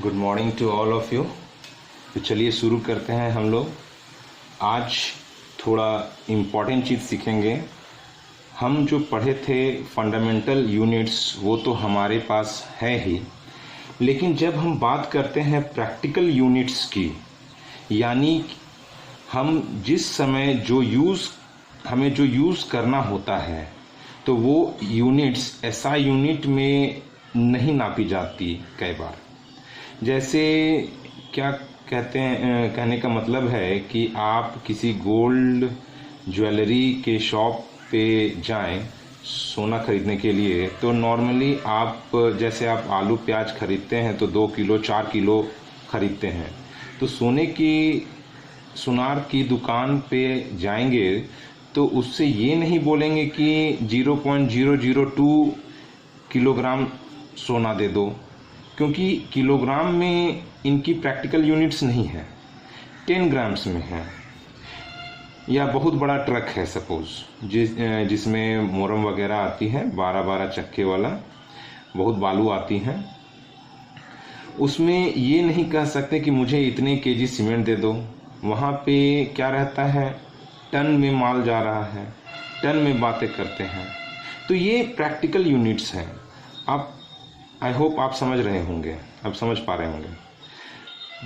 Good morning to all of you. तो चलिए शुरू करते हैं हम लोग। आज थोड़ा इम्पॉर्टेंट चीज़ सीखेंगे। हम जो पढ़े थे फंडामेंटल यूनिट्स वो तो हमारे पास है ही, लेकिन जब हम बात करते हैं प्रैक्टिकल यूनिट्स की, यानी हम जिस समय हमें जो यूज़ करना होता है, तो वो यूनिट्स एसआई यूनिट में नहीं नापी जाती कई बार। जैसे क्या कहते हैं, कहने का मतलब है कि आप किसी गोल्ड ज्वेलरी के शॉप पे जाएं सोना खरीदने के लिए, तो नॉर्मली आप जैसे आप आलू प्याज खरीदते हैं तो 2 किलो 4 किलो खरीदते हैं। तो सुनार की दुकान पे जाएंगे तो उससे ये नहीं बोलेंगे कि 0.002 किलोग्राम सोना दे दो, क्योंकि किलोग्राम में इनकी प्रैक्टिकल यूनिट्स नहीं है, 10 ग्राम्स में है। या बहुत बड़ा ट्रक है सपोज जिसमें मोरम वगैरह आती है, 12-12 चक्के वाला, बहुत बालू आती हैं, उसमें ये नहीं कह सकते कि मुझे इतने केजी सीमेंट दे दो। वहाँ पे क्या रहता है, टन में माल जा रहा है, टन में बातें करते हैं। तो ये प्रैक्टिकल यूनिट्स हैं। आप आई होप आप समझ रहे होंगे, आप समझ पा रहे होंगे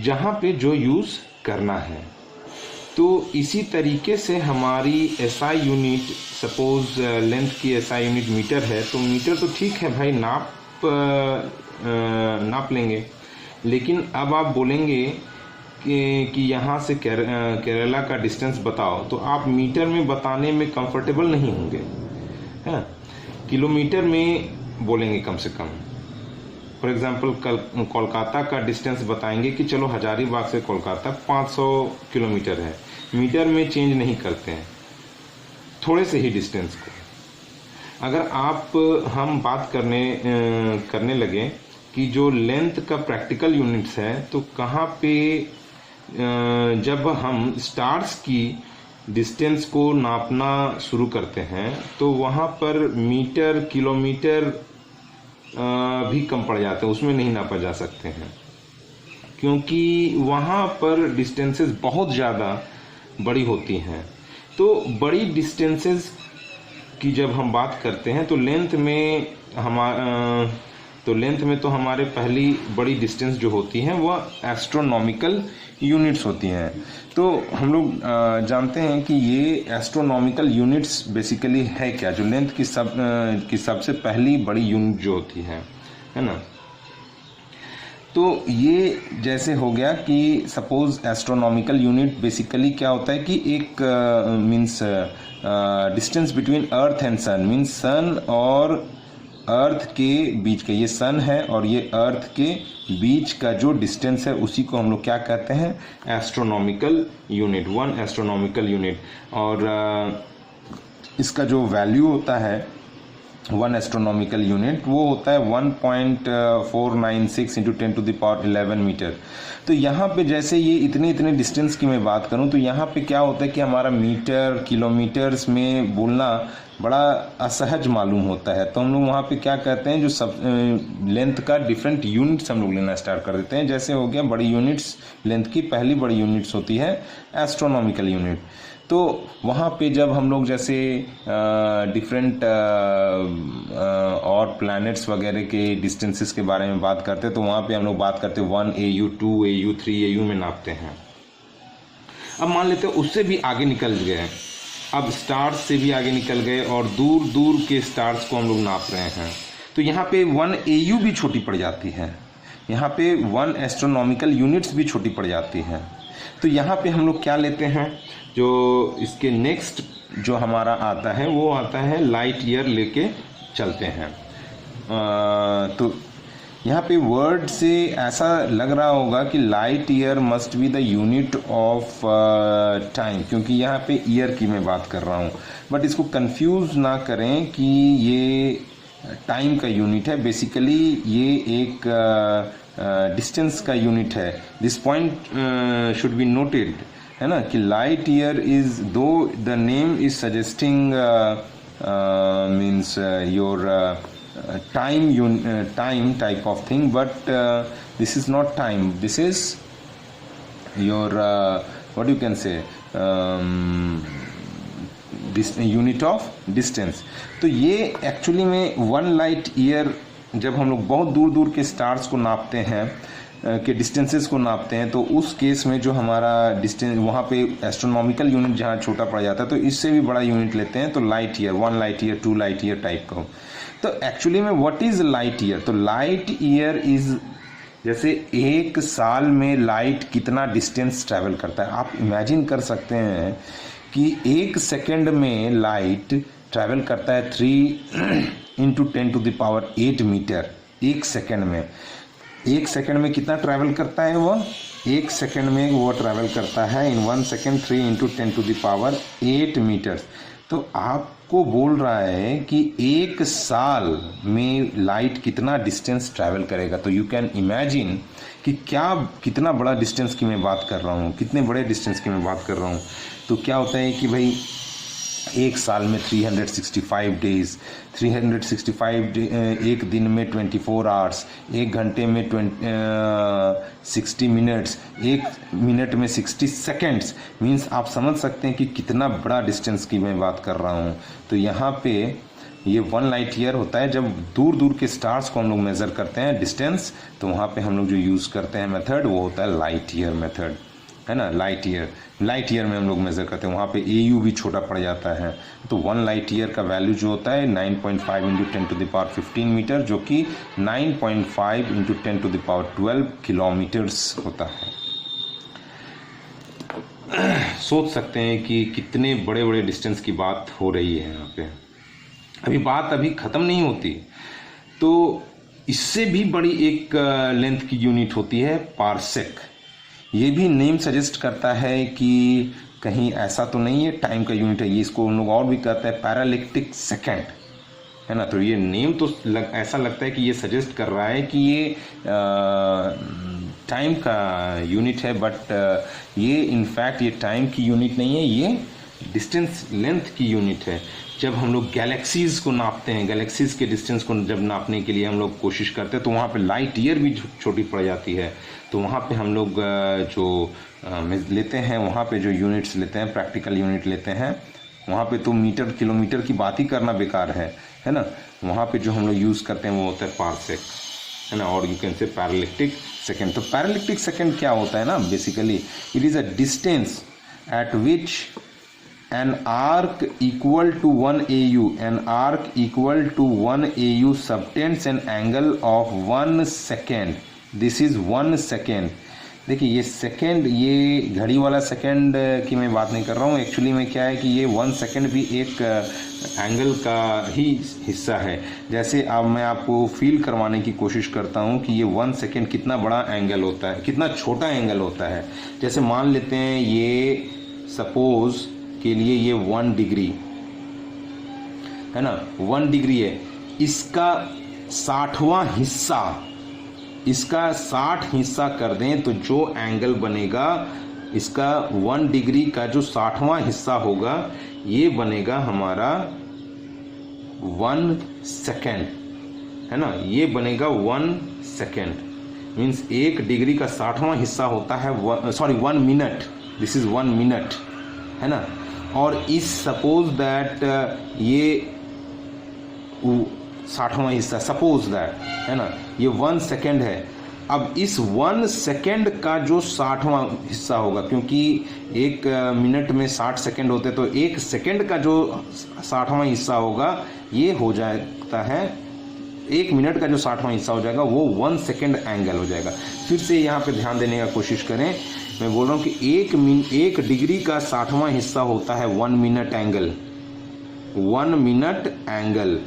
जहाँ पे जो यूज़ करना है। तो इसी तरीके से हमारी एसआई यूनिट, सपोज लेंथ की एसआई यूनिट मीटर है, तो मीटर तो ठीक है भाई, नाप लेंगे। लेकिन अब आप बोलेंगे कि यहाँ से केरला का डिस्टेंस बताओ, तो आप मीटर में बताने में कंफर्टेबल नहीं होंगे, हैं, किलोमीटर में बोलेंगे कम से कम। फॉर एग्जाम्पल कोलकाता का डिस्टेंस बताएंगे कि चलो हजारीबाग से कोलकाता 500 किलोमीटर है, मीटर में चेंज नहीं करते हैं, थोड़े से ही डिस्टेंस को। अगर हम बात करने लगे कि जो लेंथ का प्रैक्टिकल यूनिट्स है, तो कहाँ पे जब हम स्टार्स की डिस्टेंस को नापना शुरू करते हैं, तो वहाँ पर मीटर किलोमीटर भी कम पड़ जाते हैं, उसमें नहीं नापा जा सकते हैं, क्योंकि वहाँ पर डिस्टेंसेस बहुत ज़्यादा बड़ी होती हैं। तो बड़ी डिस्टेंसेस की जब हम बात करते हैं, तो लेंथ में तो हमारे पहली बड़ी डिस्टेंस जो होती हैं वह एस्ट्रोनॉमिकल यूनिट्स होती हैं। तो हम लोग जानते हैं कि ये एस्ट्रोनॉमिकल यूनिट्स बेसिकली है क्या, जो लेंथ की सबसे पहली बड़ी यूनिट जो होती है ना। तो ये जैसे हो गया कि सपोज एस्ट्रोनॉमिकल यूनिट बेसिकली क्या होता है कि एक means distance between earth and sun, means sun और अर्थ के बीच का, ये सन है और ये अर्थ के बीच का जो डिस्टेंस है, उसी को हम लोग क्या कहते हैं, एस्ट्रोनॉमिकल यूनिट, 1 एस्ट्रोनॉमिकल यूनिट। और इसका जो वैल्यू होता है 1 एस्ट्रोनॉमिकल यूनिट, वो होता है 1.496 × 10⁻11 मीटर। तो यहाँ पे जैसे ये इतने डिस्टेंस की मैं बात करूँ, तो यहाँ पे क्या होता है कि हमारा मीटर किलोमीटर्स में बोलना बड़ा असहज मालूम होता है। तो हम लोग वहाँ पे क्या कहते हैं, जो सब लेंथ का डिफरेंट यूनिट्स हम लोग लेना स्टार्ट कर देते हैं। जैसे हो गया बड़ी यूनिट्स, लेंथ की पहली बड़ी यूनिट्स होती है एस्ट्रोनॉमिकल यूनिट। तो वहाँ पे जब हम लोग जैसे डिफरेंट और प्लैनेट्स वगैरह के डिस्टेंसेस के बारे में बात करते हैं, तो वहाँ पे हम लोग बात करते हैं 1 AU 2 AU 3 AU में नापते हैं। अब मान लेते हैं उससे भी आगे निकल गए, अब स्टार्स से भी आगे निकल गए और दूर दूर के स्टार्स को हम लोग नाप रहे हैं, तो यहाँ पे 1 AU भी छोटी पड़ जाती है, यहाँ पे 1 एस्ट्रोनॉमिकल यूनिट्स भी छोटी पड़ जाती हैं। तो यहाँ पे हम लोग क्या लेते हैं, जो इसके नेक्स्ट जो हमारा आता है वो आता है लाइट ईयर लेके चलते हैं। तो यहाँ पे वर्ड से ऐसा लग रहा होगा कि light year must be the unit of time, क्योंकि यहाँ पे ईयर की मैं बात कर रहा हूँ, बट इसको कंफ्यूज ना करें कि ये टाइम का यूनिट है। बेसिकली ये एक डिस्टेंस का यूनिट है। This point should be noted, है ना, कि लाइट ईयर इज, दो the name is suggesting means your time type of thing, but this is not time, this is your what you can say unit of distance. तो ये actually में 1 light year जब हम लोग बहुत दूर दूर के स्टार्स को नापते हैं के डिस्टेंसेस को नापते हैं, तो उस केस में जो हमारा डिस्टेंस वहाँ पे एस्ट्रोनॉमिकल यूनिट जहाँ छोटा पड़ जाता है, तो इससे भी बड़ा यूनिट लेते हैं, तो light year, 1 light year, 2 light year type का हो। तो एक्चुअली में व्हाट इज लाइट ईयर? तो लाइट ईयर इज जैसे एक साल में लाइट कितना डिस्टेंस ट्रैवल करता है। आप इमेजिन कर सकते हैं कि एक सेकेंड में लाइट ट्रैवल करता है 3 × 10⁸ मीटर एक सेकेंड में। एक सेकेंड में कितना ट्रैवल करता है वो? एक सेकेंड में वो ट्रैवल करता है इन 1 सेकेंड 3 × 10⁸ मीटर्स। तो आपको बोल रहा है कि एक साल में लाइट कितना डिस्टेंस ट्रैवल करेगा। तो यू कैन इमेजिन कि कितना बड़ा डिस्टेंस की मैं बात कर रहा हूँ, कितने बड़े डिस्टेंस की मैं बात कर रहा हूँ। तो क्या होता है कि भाई एक साल में 365 डेज, 365 एक दिन में 24 आवर्स, एक घंटे में 60 मिनट्स, एक मिनट में 60 सेकेंड्स, मीन्स आप समझ सकते हैं कि कितना बड़ा डिस्टेंस की मैं बात कर रहा हूँ। तो यहाँ पे ये 1 लाइट ईयर होता है जब दूर दूर के स्टार्स को हम लोग मेज़र करते हैं डिस्टेंस, तो वहाँ पे हम लोग जो यूज़ करते हैं मेथड वो होता है लाइट ईयर मेथड, है ना। लाइट ईयर में हम लोग मेज़र करते हैं, वहाँ पे AU भी छोटा पड़ जाता है। तो 1 लाइट ईयर का वैल्यू जो होता है 9.5 × 10⁻15 मीटर, जो कि 9.5 × 10⁻12 किलोमीटर्स होता है। सोच सकते हैं कि कितने बड़े बड़े डिस्टेंस की बात हो रही है यहाँ पे। अभी बात ख़त्म नहीं होती। तो इससे भी बड़ी एक लेंथ की यूनिट होती है पारसेक। ये भी नेम सजेस्ट करता है कि कहीं ऐसा तो नहीं है टाइम का यूनिट है, ये इसको हम लोग और भी कहते हैं पैरालिक्टिक सेकेंड, है ना। तो ये नेम तो ऐसा लगता है कि ये सजेस्ट कर रहा है कि ये टाइम का यूनिट है, बट ये इनफैक्ट ये टाइम की यूनिट नहीं है, ये डिस्टेंस लेंथ की यूनिट है। जब हम लोग गैलेक्सीज़ को नापते हैं, गैलेक्सीज़ के डिस्टेंस को जब नापने के लिए हम लोग कोशिश करते हैं, तो वहाँ पे लाइट ईयर भी छोटी पड़ जाती है। तो वहाँ पे हम लोग जो लेते हैं, वहाँ पे जो यूनिट्स लेते हैं, प्रैक्टिकल यूनिट लेते हैं, वहाँ पे तो मीटर किलोमीटर की बात ही करना बेकार है ना। वहाँ पे जो हम लोग यूज़ करते हैं वो होता है पारसेक, है ना, और यू कैन से पैरालिक्टिक सेकेंड। तो पैरालिक्टिक सेकेंड क्या होता है ना, basically it is a distance eight which an arc equal to 1 AU, an arc equal to 1 AU subtends an angle of 1 second. This is 1 second. देखिए ये सेकेंड, ये घड़ी वाला सेकेंड की मैं बात नहीं कर रहा हूँ। एक्चुअली में क्या है कि ये 1 सेकेंड भी एक एंगल का ही हिस्सा है। जैसे अब मैं आपको फील करवाने की कोशिश करता हूँ कि ये 1 सेकेंड कितना बड़ा एंगल होता है, कितना छोटा एंगल होता है। जैसे मान लेते हैं ये सपोज के लिए ये 1 डिग्री है ना, 1 डिग्री है, इसका 60वां हिस्सा, इसका 60 हिस्सा कर दें तो जो एंगल बनेगा, इसका 1 डिग्री का जो 60वां हिस्सा होगा, ये बनेगा हमारा 1 सेकेंड, है ना। ये बनेगा 1 सेकेंड, मीन्स 1 डिग्री का 60वां हिस्सा होता है 1 मिनट। दिस इज 1 मिनट, है ना। और इस सपोज दैट ये 60वां हिस्सा, सपोज दैट, है ना, ये 1 सेकेंड है। अब इस 1 सेकेंड का जो 60वां हिस्सा होगा, क्योंकि 1 मिनट में 60 सेकेंड होते, तो 1 सेकेंड का जो 60वां हिस्सा होगा ये हो जाता है, 1 मिनट का जो 60वां हिस्सा हो जाएगा वो 1 सेकेंड एंगल हो जाएगा। फिर से यहाँ पे ध्यान देने का कोशिश करें, मैं बोल रहा हूँ कि 1 डिग्री का 60वां हिस्सा होता है 1 मिनट एंगल, 1 मिनट एंगल,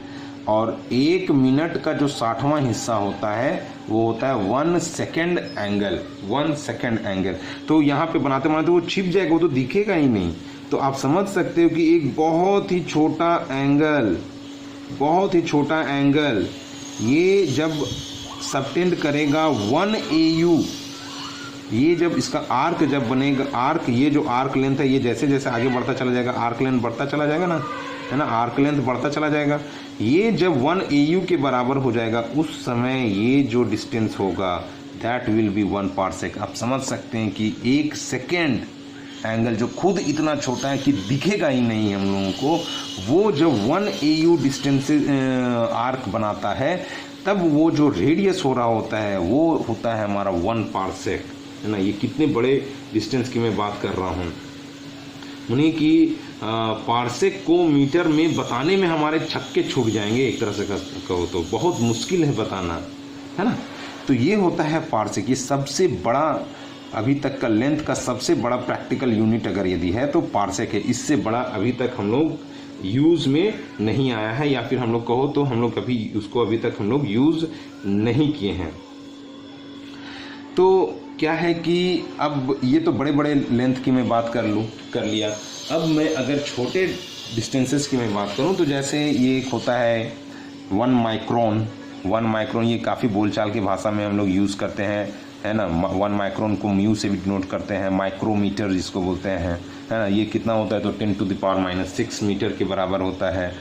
और 1 मिनट का जो 60वां हिस्सा होता है वो होता है 1 सेकेंड एंगल, 1 सेकेंड एंगल। तो यहाँ पे बनाते बनाते वो छिप जाएगा, वो तो दिखेगा ही नहीं। तो आप समझ सकते हो कि एक बहुत ही छोटा एंगल, बहुत ही छोटा एंगल, ये जब सबटेंड करेगा 1 AU, ये जब इसका आर्क जब बनेगा, आर्क, ये जो आर्क लेंथ है, ये जैसे जैसे आगे बढ़ता चला जाएगा आर्क लेंथ बढ़ता चला जाएगा ना, है ना, आर्क लेंथ बढ़ता चला जाएगा। ये जब 1 AU के बराबर हो जाएगा, उस समय ये जो डिस्टेंस होगा दैट विल बी 1 पार्सेक। आप समझ सकते हैं कि 1 सेकेंड एंगल जो खुद इतना छोटा है कि दिखेगा ही नहीं हम लोगों को, वो जब 1 AU डिस्टेंस आर्क बनाता है तब वो जो रेडियस हो रहा होता है वो होता है हमारा 1 पार्सेक, है ना। ये कितने बड़े डिस्टेंस की मैं बात कर रहा हूँ। उन्हीं की पार्सेक को मीटर में बताने में हमारे छक्के छूट जाएंगे, एक तरह से कहो तो बहुत मुश्किल है बताना, है ना। तो ये होता है पार्सेक। ये सबसे बड़ा अभी तक का लेंथ का सबसे बड़ा प्रैक्टिकल यूनिट अगर यदि है तो पार्सेक है। इससे बड़ा अभी तक हम लोग यूज़ में नहीं आया है, या फिर हम लोग कहो तो हम लोग कभी उसको अभी तक हम लोग यूज़ नहीं किए हैं। तो क्या है कि अब ये तो बड़े बड़े लेंथ की मैं बात कर लिया। अब मैं अगर छोटे डिस्टेंसेस की मैं बात करूं तो जैसे ये एक होता है 1 माइक्रोन। 1 माइक्रोन ये काफ़ी बोलचाल की भाषा में हम लोग यूज़ करते हैं, है ना। 1 माइक्रोन को म्यू से भी डिनोट करते हैं, माइक्रोमीटर जिसको बोलते हैं, है ना। ये कितना होता है तो 10⁻⁻⁶ मीटर के बराबर होता है।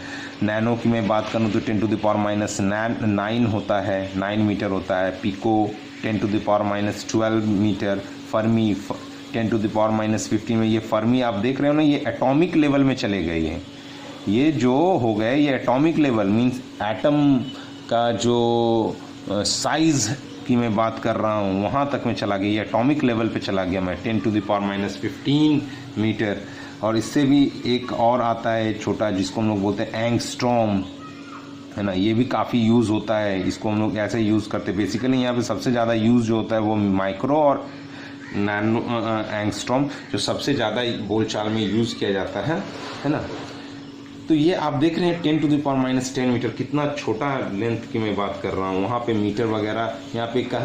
नैनो की मैं बात करूँ तो 10⁻⁹ होता है, 9 मीटर होता है। Pico 10⁻12 metre. फर्मी 10⁻15 में। ये फर्मी आप देख रहे हो ना, ये एटॉमिक लेवल में चले गए हैं। ये जो हो गए ये एटॉमिक लेवल मीन्स एटम का जो साइज़ की मैं बात कर रहा हूँ वहाँ तक में चला गया, ये एटॉमिक लेवल पे चला गया मैं 10⁻15 मीटर। और इससे भी एक और आता है छोटा जिसको हम लोग बोलते हैं एंगस्ट्रॉम, है ना। ये भी काफ़ी यूज़ होता है, इसको हम लोग ऐसे यूज़ करते हैं। बेसिकली यहाँ पे सबसे ज़्यादा यूज़ जो होता है वो माइक्रो और नैनो एंगस्ट्रॉम जो सबसे ज़्यादा बोलचाल में यूज़ किया जाता है ना। तो ये आप देख रहे हैं 10⁻10 मीटर, कितना छोटा लेंथ की मैं बात कर रहा हूँ। वहाँ पे मीटर वगैरह यहाँ पे कह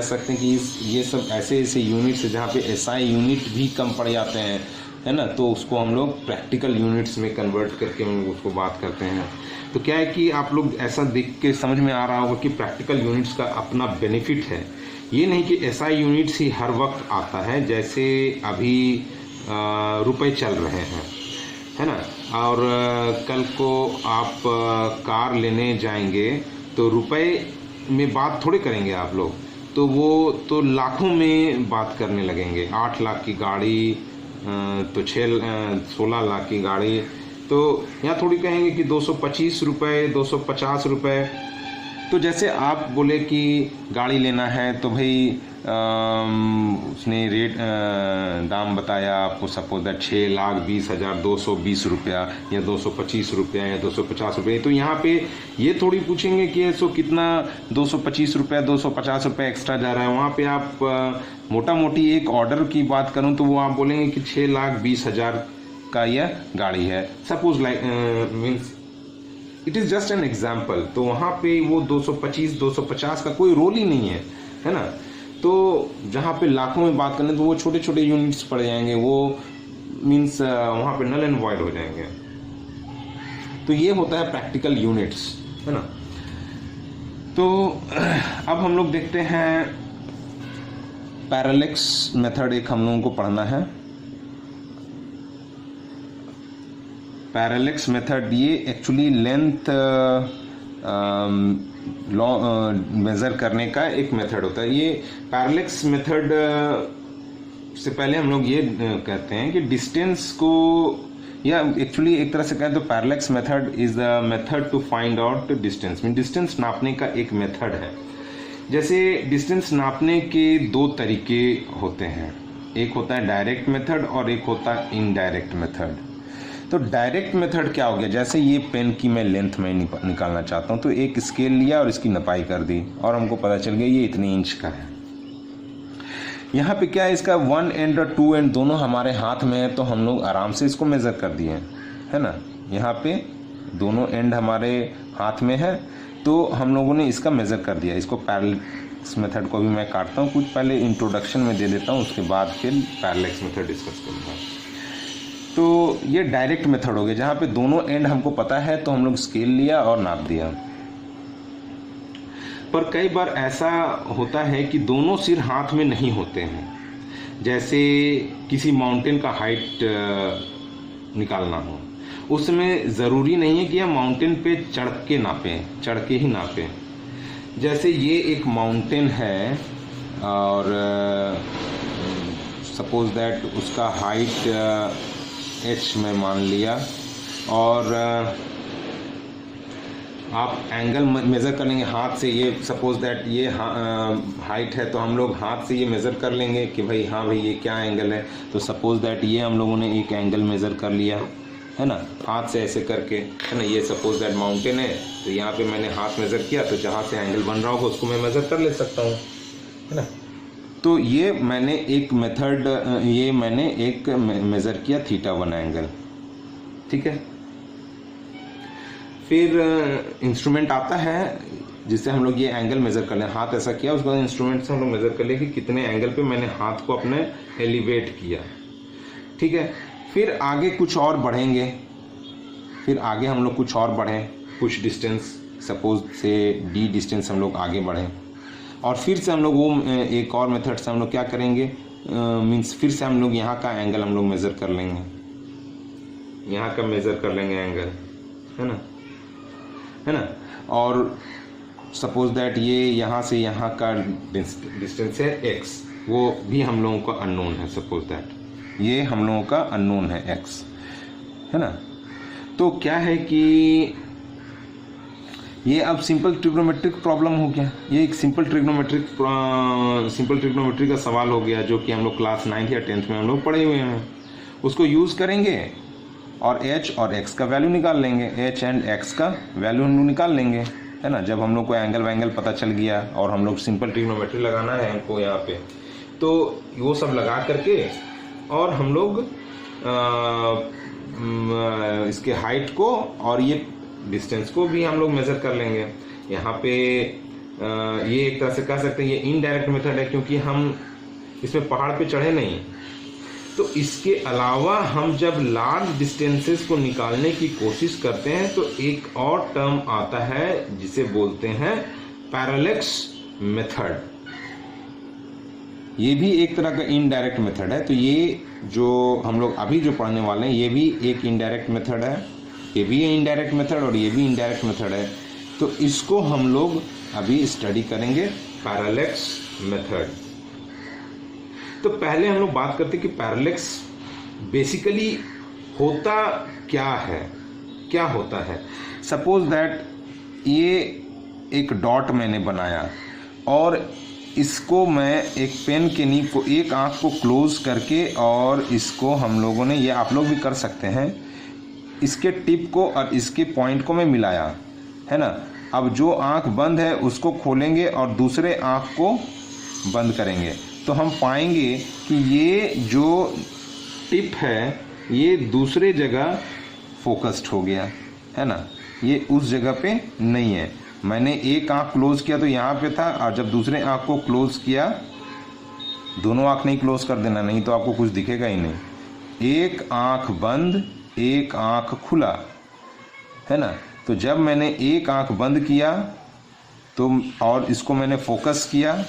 सकते हैं कि ये सब ऐसे ऐसे यूनिट्स जहाँ पे SI यूनिट भी कम पड़ जाते हैं, है ना। तो उसको हम लोग प्रैक्टिकल यूनिट्स में कन्वर्ट करके हम उसको बात करते हैं। तो क्या है कि आप लोग ऐसा देख के समझ में आ रहा होगा कि प्रैक्टिकल यूनिट्स का अपना बेनिफिट है। ये नहीं कि SI यूनिट्स ही हर वक्त आता है, जैसे अभी रुपए चल रहे हैं, है ना। और कल को आप कार लेने जाएंगे तो रुपए में बात थोड़े करेंगे आप लोग, तो वो तो लाखों में बात करने लगेंगे। 8 लाख की गाड़ी तो 16 लाख की गाड़ी, तो यहाँ थोड़ी कहेंगे कि 225 रुपये 250 रुपये। तो जैसे आप बोले कि गाड़ी लेना है तो भाई उसने रेट दाम बताया आपको, सपोज दैट 6,20,220 रुपया या 225 रुपया या 250 रुपये। तो यहाँ पे ये थोड़ी पूछेंगे कि सो कितना 225 रुपया 250 रुपये एक्स्ट्रा जा रहा है। वहाँ पे आप मोटा मोटी एक ऑर्डर की बात करूँ तो वो आप बोलेंगे कि 6,20,000 का यह गाड़ी है, suppose like means it is just an example. तो वहाँ पे वो 225 250 का कोई रोल ही नहीं है ना। तो जहाँ पे लाखों में बात करें तो वो छोटे छोटे यूनिट्स पड़ जाएंगे, वो मीन्स वहाँ पे नल एंड वॉइड हो जाएंगे। तो ये होता है प्रैक्टिकल यूनिट्स, है ना। तो अब हम लोग देखते हैं पैरेलैक्स मेथड, एक हम लोगों को पढ़ना है। पैरेलैक्स मेथड ये एक्चुअली लेंथ मेज़र करने का एक मेथड होता है। ये पैरेलैक्स मेथड से पहले हम लोग ये कहते हैं कि डिस्टेंस को, या एक्चुअली एक तरह से कहें तो parallax method is the method to find out distance. Mean distance नापने का एक मेथड है। जैसे डिस्टेंस नापने के 2 तरीके होते हैं, एक होता है डायरेक्ट मेथड और एक होता है इनडायरेक्ट मेथड। तो डायरेक्ट मेथड क्या हो गया, जैसे ये पेन की मैं लेंथ में निकालना चाहता हूँ तो एक स्केल लिया और इसकी नपाई कर दी और हमको पता चल गया ये इतने इंच का है। यहाँ पे क्या है, इसका 1 एंड और 2 एंड दोनों हमारे हाथ में है, तो हम लोग आराम से इसको मेज़र कर दिए, है ना। यहाँ पे दोनों एंड हमारे हाथ में है तो हम लोगों ने इसका मेज़र कर दिया। इसको पैरेलैक्स मेथड को भी मैं काटता हूँ, कुछ पहले इंट्रोडक्शन में दे देता हूँ, उसके बाद फिर पैरेलैक्स मेथड डिस्कस करूँगा। तो ये डायरेक्ट मेथड हो गया जहाँ पे दोनों एंड हमको पता है तो हम लोग स्केल लिया और नाप दिया। पर कई बार ऐसा होता है कि दोनों सिर हाथ में नहीं होते हैं। जैसे किसी माउंटेन का हाइट निकालना हो, उसमें ज़रूरी नहीं है कि हम माउंटेन पे चढ़ के ही नापें। जैसे ये एक माउंटेन है और सपोज दैट उसका हाइट h में मान लिया, और आप एंगल मेज़र कर लेंगे हाथ से। ये सपोज दैट ये हाइट है, तो हम लोग हाथ से ये मेज़र कर लेंगे कि भाई हाँ भाई ये क्या एंगल है। तो सपोज दैट ये हम लोगों ने एक एंगल मेज़र कर लिया है ना, हाथ से ऐसे करके, है ना। ये सपोज दैट माउंटेन है, तो यहाँ पे मैंने हाथ मेज़र किया, तो जहाँ से एंगल बन रहा होगा उसको मैं मेज़र कर ले सकता हूँ, है ना। तो ये मैंने एक मेथड, ये मैंने एक मेज़र किया θ1 एंगल, ठीक है। फिर इंस्ट्रूमेंट आता है जिससे हम लोग ये एंगल मेज़र कर लें। हाथ ऐसा किया, उसके बाद इंस्ट्रूमेंट से हम लोग मेज़र कर लें कि कितने एंगल पे मैंने हाथ को अपने एलिवेट किया, ठीक है। फिर आगे कुछ और बढ़ेंगे, फिर आगे हम लोग कुछ और बढ़ें, कुछ डिस्टेंस, सपोज से d डिस्टेंस हम लोग आगे बढ़ें, और फिर से हम लोग वो एक और मेथड से हम लोग क्या करेंगे, मीन्स फिर से हम लोग यहाँ का एंगल हम लोग मेज़र कर लेंगे, यहाँ का मेज़र कर लेंगे एंगल, है ना। और सपोज दैट ये यहाँ से यहाँ का डिस्टेंस है x, वो भी हम लोगों का अननोन है। सपोज दैट ये हम लोगों का अननोन है x, है ना। तो क्या है कि ये अब सिंपल ट्रिग्नोमेट्रिक प्रॉब्लम हो गया। ये एक सिंपल ट्रिग्नोमेट्री का सवाल हो गया, जो कि हम लोग क्लास 9th या 10th में हम लोग पढ़े हुए हैं। उसको यूज़ करेंगे और h और x का वैल्यू निकाल लेंगे, h एंड x का वैल्यू निकाल लेंगे, है ना। जब हम लोग को एंगल वैंगल पता चल गया और हम लोग सिंपल ट्रिग्नोमेट्री लगाना है हमको यहाँ पे, तो वो सब लगा करके और हम लोग इसके हाइट को और ये डिस्टेंस को भी हम लोग मेज़र कर लेंगे। यहाँ पे ये एक तरह से कह सकते हैं ये इनडायरेक्ट मेथड है, क्योंकि हम इसमें पहाड़ पे चढ़े नहीं। तो इसके अलावा हम जब लार्ज डिस्टेंसेस को निकालने की कोशिश करते हैं तो एक और टर्म आता है जिसे बोलते हैं पैरेलैक्स मेथड। ये भी एक तरह का इनडायरेक्ट मेथड है। तो ये जो हम लोग अभी जो पढ़ने वाले हैं ये भी एक इनडायरेक्ट मेथड है, ये भी इनडायरेक्ट मेथड और ये भी इनडायरेक्ट मेथड है। तो इसको हम लोग अभी स्टडी करेंगे, पैरेलैक्स मेथड। तो पहले हम लोग बात करते हैं कि पैरेलैक्स बेसिकली होता क्या है, क्या होता है। सपोज दैट ये एक डॉट मैंने बनाया और इसको मैं एक पेन के नीब को, एक आँख को क्लोज करके, और इसको हम लोगों ने, ये आप लोग भी कर सकते हैं, इसके टिप को और इसके पॉइंट को मैं मिलाया, है ना। अब जो आँख बंद है उसको खोलेंगे और दूसरे आँख को बंद करेंगे तो हम पाएंगे कि ये जो टिप है ये दूसरे जगह फोकस्ड हो गया, है ना। ये उस जगह पे नहीं है। मैंने एक आँख क्लोज किया तो यहाँ पे था, और जब दूसरे आँख को क्लोज किया, दोनों आँख नहीं क्लोज कर देना, नहीं तो आपको कुछ दिखेगा ही नहीं। एक आँख बंद, एक आँख खुला, है ना। तो जब मैंने एक आँख बंद किया तो और इसको मैंने फोकस किया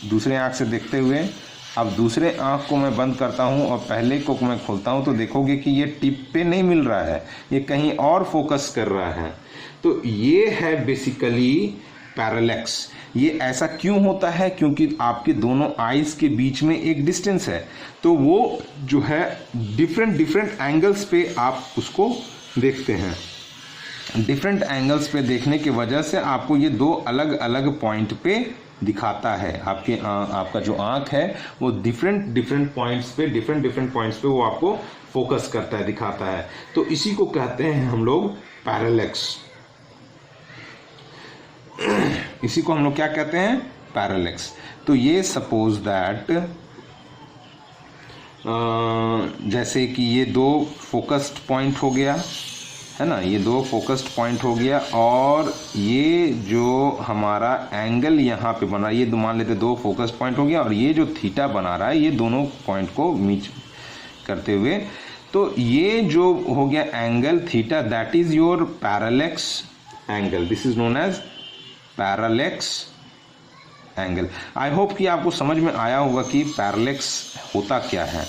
दूसरे आँख से देखते हुए, अब दूसरे आँख को मैं बंद करता हूँ और पहले को मैं खोलता हूँ तो देखोगे कि ये टिप पे नहीं मिल रहा है, ये कहीं और फोकस कर रहा है। तो ये है बेसिकली पैरेलैक्स। ये ऐसा क्यों होता है? क्योंकि आपके दोनों आईज के बीच में एक डिस्टेंस है, तो वो जो है डिफरेंट एंगल्स पे आप उसको देखते हैं। डिफरेंट एंगल्स पे देखने की वजह से आपको ये दो अलग अलग पॉइंट पे दिखाता है। आपका जो आँख है वो डिफरेंट पॉइंट्स पे वो आपको फोकस करता है, दिखाता है। तो इसी को कहते हैं हम लोग पैरेलैक्स। इसी को हम लोग क्या कहते हैं? पैरेलैक्स। तो ये सपोज दैट जैसे कि ये दो फोकस्ड पॉइंट हो गया, है ना, ये दो फोकस्ड पॉइंट हो गया, और ये जो हमारा एंगल यहाँ पे बना, ये मान लेते दो फोकस्ड पॉइंट हो गया, और ये जो थीटा बना रहा है ये दोनों पॉइंट को मीट करते हुए, तो ये जो हो गया angle theta, that is your parallax angle. This is known as parallax angle. I hope कि आपको समझ में आया होगा कि पैरेलैक्स होता क्या है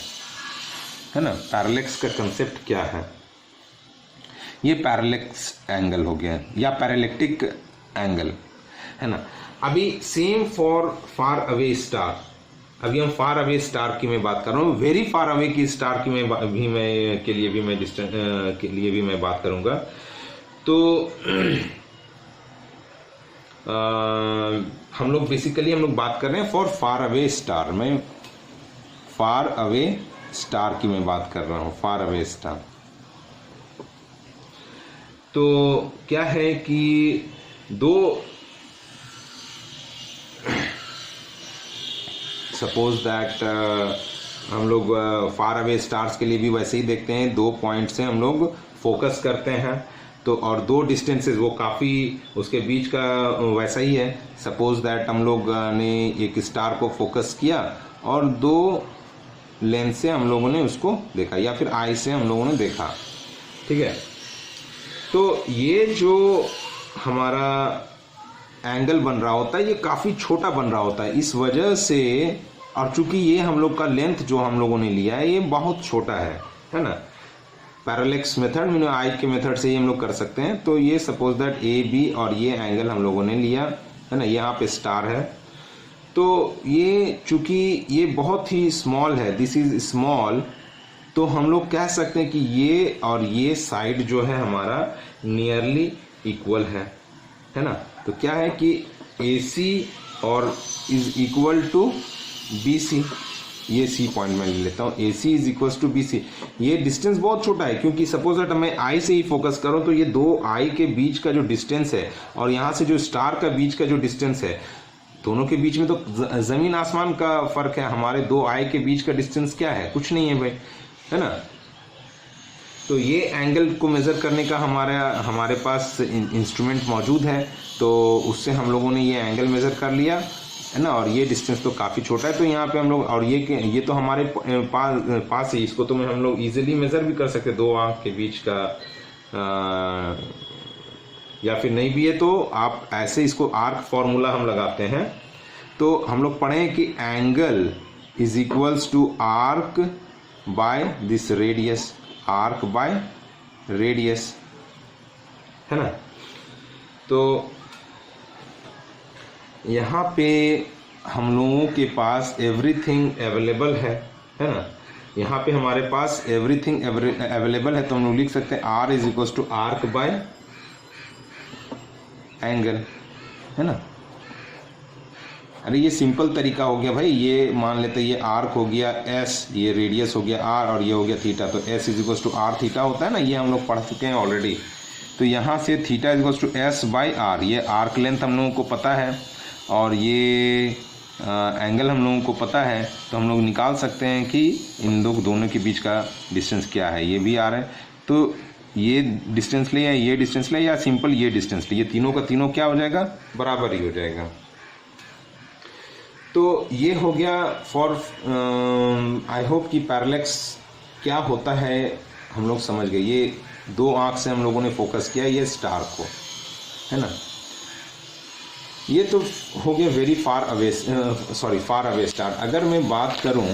ना, पैरेलैक्स का कंसेप्ट क्या है। ये पैरेलैक्स एंगल हो गया या पैरेलैक्टिक एंगल, है ना। अभी same for far away star, अभी हम फार अवे स्टार की मैं बात कर रहा हूँ, वेरी फार अवे की स्टार की मैं के लिए भी मैं बात करूंगा। तो हम लोग बेसिकली बात कर रहे हैं फॉर फार अवे स्टार, मैं फार अवे स्टार की मैं बात कर रहा हूँ, फार अवे स्टार। तो क्या है कि दो, सपोज दैट हम लोग फार अवे स्टार्स के लिए भी वैसे ही देखते हैं, 2 पॉइंट से हम लोग फोकस करते हैं, तो और 2 डिस्टेंसेस वो काफ़ी उसके बीच का वैसा ही है। सपोज दैट हम लोग ने एक स्टार को फोकस किया और 2 लेंस से हम लोगों ने उसको देखा, या फिर आई से हम लोगों ने देखा, ठीक है। तो ये जो हमारा एंगल बन रहा होता है ये काफ़ी छोटा बन रहा होता है, इस वजह से, और चूंकि ये हम लोग का लेंथ जो हम लोगों ने लिया है ये बहुत छोटा है ना। पैरेलैक्स मेथड में आई के मेथड से ही हम लोग कर सकते हैं। तो ये सपोज दैट ए बी और ये एंगल हम लोगों ने लिया है ना, यहाँ पे स्टार है, तो ये चूंकि ये बहुत ही स्मॉल है, दिस इज स्मॉल, तो हम लोग कह सकते हैं कि ये और ये साइड जो है हमारा नियरली इक्वल है ना। तो क्या है कि AC और इज इक्वल टू BC, ये C पॉइंट मैं ले लेता हूँ, AC is equal to BC। ये डिस्टेंस बहुत छोटा है, क्योंकि सपोज दैट मैं आई से ही फोकस करूँ तो ये 2 आई के बीच का जो डिस्टेंस है और यहाँ से जो स्टार का बीच का जो डिस्टेंस है, दोनों के बीच में तो जमीन आसमान का फर्क है। हमारे 2 आई के बीच का डिस्टेंस क्या है, कुछ नहीं है भाई, है ना। तो ये एंगल को मेज़र करने का हमारे पास इंस्ट्रूमेंट मौजूद है, तो उससे हम लोगों ने ये एंगल मेज़र कर लिया है ना। और ये डिस्टेंस तो काफ़ी छोटा है, तो यहाँ पे हम लोग, और ये तो हमारे पास है, इसको तो हम लोग इजीली मेज़र भी कर सकते हैं, 2 आंख के बीच का, या फिर नहीं भी है तो आप ऐसे इसको आर्क फॉर्मूला हम लगाते हैं। तो हम लोग पढ़े कि angle is equals to arc by this radius, arc by radius, है ना। तो यहाँ पे हम लोगों के पास एवरीथिंग अवेलेबल है ना। यहाँ पे हमारे पास एवरीथिंग अवेलेबल है, तो हम लोग लिख सकते हैं R is equal to arc by angle, है ना। अरे ये सिंपल तरीका हो गया भाई, ये मान लेते हैं ये आर्क हो गया S, ये रेडियस हो गया R और ये हो गया थीटा, तो S is equal to R theta होता है ना, ये हम लोग पढ़ चुके हैं ऑलरेडी। तो यहाँ से theta is equal to S by R, ये आर्क लेंथ हम लोगों को पता है और ये एंगल हम लोगों को पता है, तो हम लोग निकाल सकते हैं कि इन दोनों के बीच का डिस्टेंस क्या है। ये भी R है, तो ये डिस्टेंस ले या ये डिस्टेंस ले या सिंपल ये डिस्टेंस ले, ये तीनों का तीनों क्या हो जाएगा, बराबर ही हो जाएगा। तो ये हो गया फॉर, आई होप कि पैरेलैक्स क्या होता है हम लोग समझ गए। ये 2 आंख से हम लोगों ने फोकस किया ये स्टार को, है ना। ये तो हो गया very far away, far away star. अगर मैं बात करूं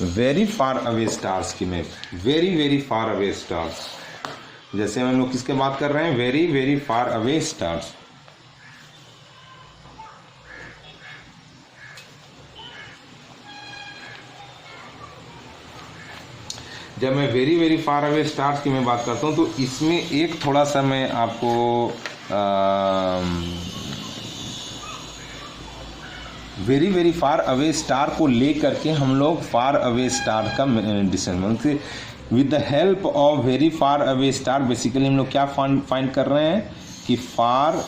वेरी फार अवे स्टार्स की, मैं वेरी फार अवे स्टार्स, जैसे हम लोग किसके बात कर रहे हैं, वेरी फार अवे स्टार्स। जब मैं वेरी फार अवे स्टार्स की मैं बात करता हूँ तो इसमें एक थोड़ा सा मैं आपको वेरी फार अवे स्टार को ले करके हम लोग फार अवे स्टार का distance, with the help of very far away star basically हम लोग क्या फाइंड कर रहे हैं कि फार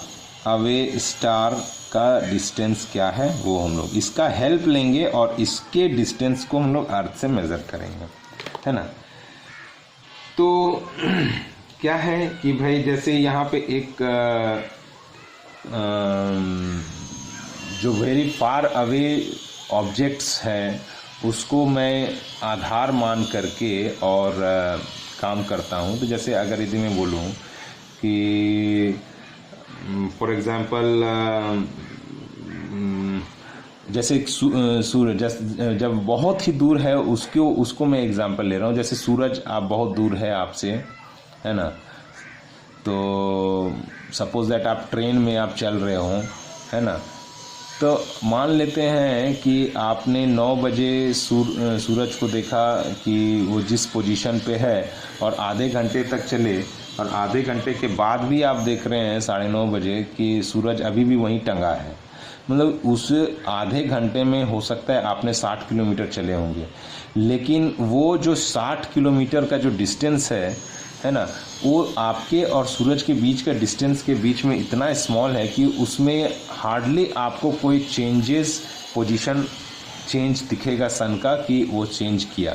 अवे स्टार का डिस्टेंस क्या है, वो हम लोग इसका हेल्प लेंगे और इसके डिस्टेंस को हम लोग अर्थ से मेज़र करेंगे, है ना। तो क्या है कि भाई जैसे यहाँ पे एक जो वेरी फार अवे ऑब्जेक्ट्स है उसको मैं आधार मान करके और काम करता हूँ। तो जैसे अगर यदि मैं बोलूँ कि फॉर एग्जांपल जैसे सूरज जब बहुत ही दूर है उसको मैं एग्जांपल ले रहा हूँ। जैसे सूरज आप बहुत दूर है आपसे, है ना, तो सपोज दैट आप ट्रेन में आप चल रहे हो, है ना, तो मान लेते हैं कि आपने 9 बजे सूरज को देखा कि वो जिस पोजीशन पे है और आधे घंटे तक चले, और आधे घंटे के बाद भी आप देख रहे हैं 9:30 बजे कि सूरज अभी भी वहीं टंगा है। मतलब उस आधे घंटे में हो सकता है आपने 60 किलोमीटर चले होंगे, लेकिन वो जो 60 किलोमीटर का जो डिस्टेंस है ना, वो आपके और सूरज के बीच का डिस्टेंस के बीच में इतना स्मॉल है कि उसमें हार्डली आपको कोई पोजीशन चेंज दिखेगा सन का कि वो चेंज किया।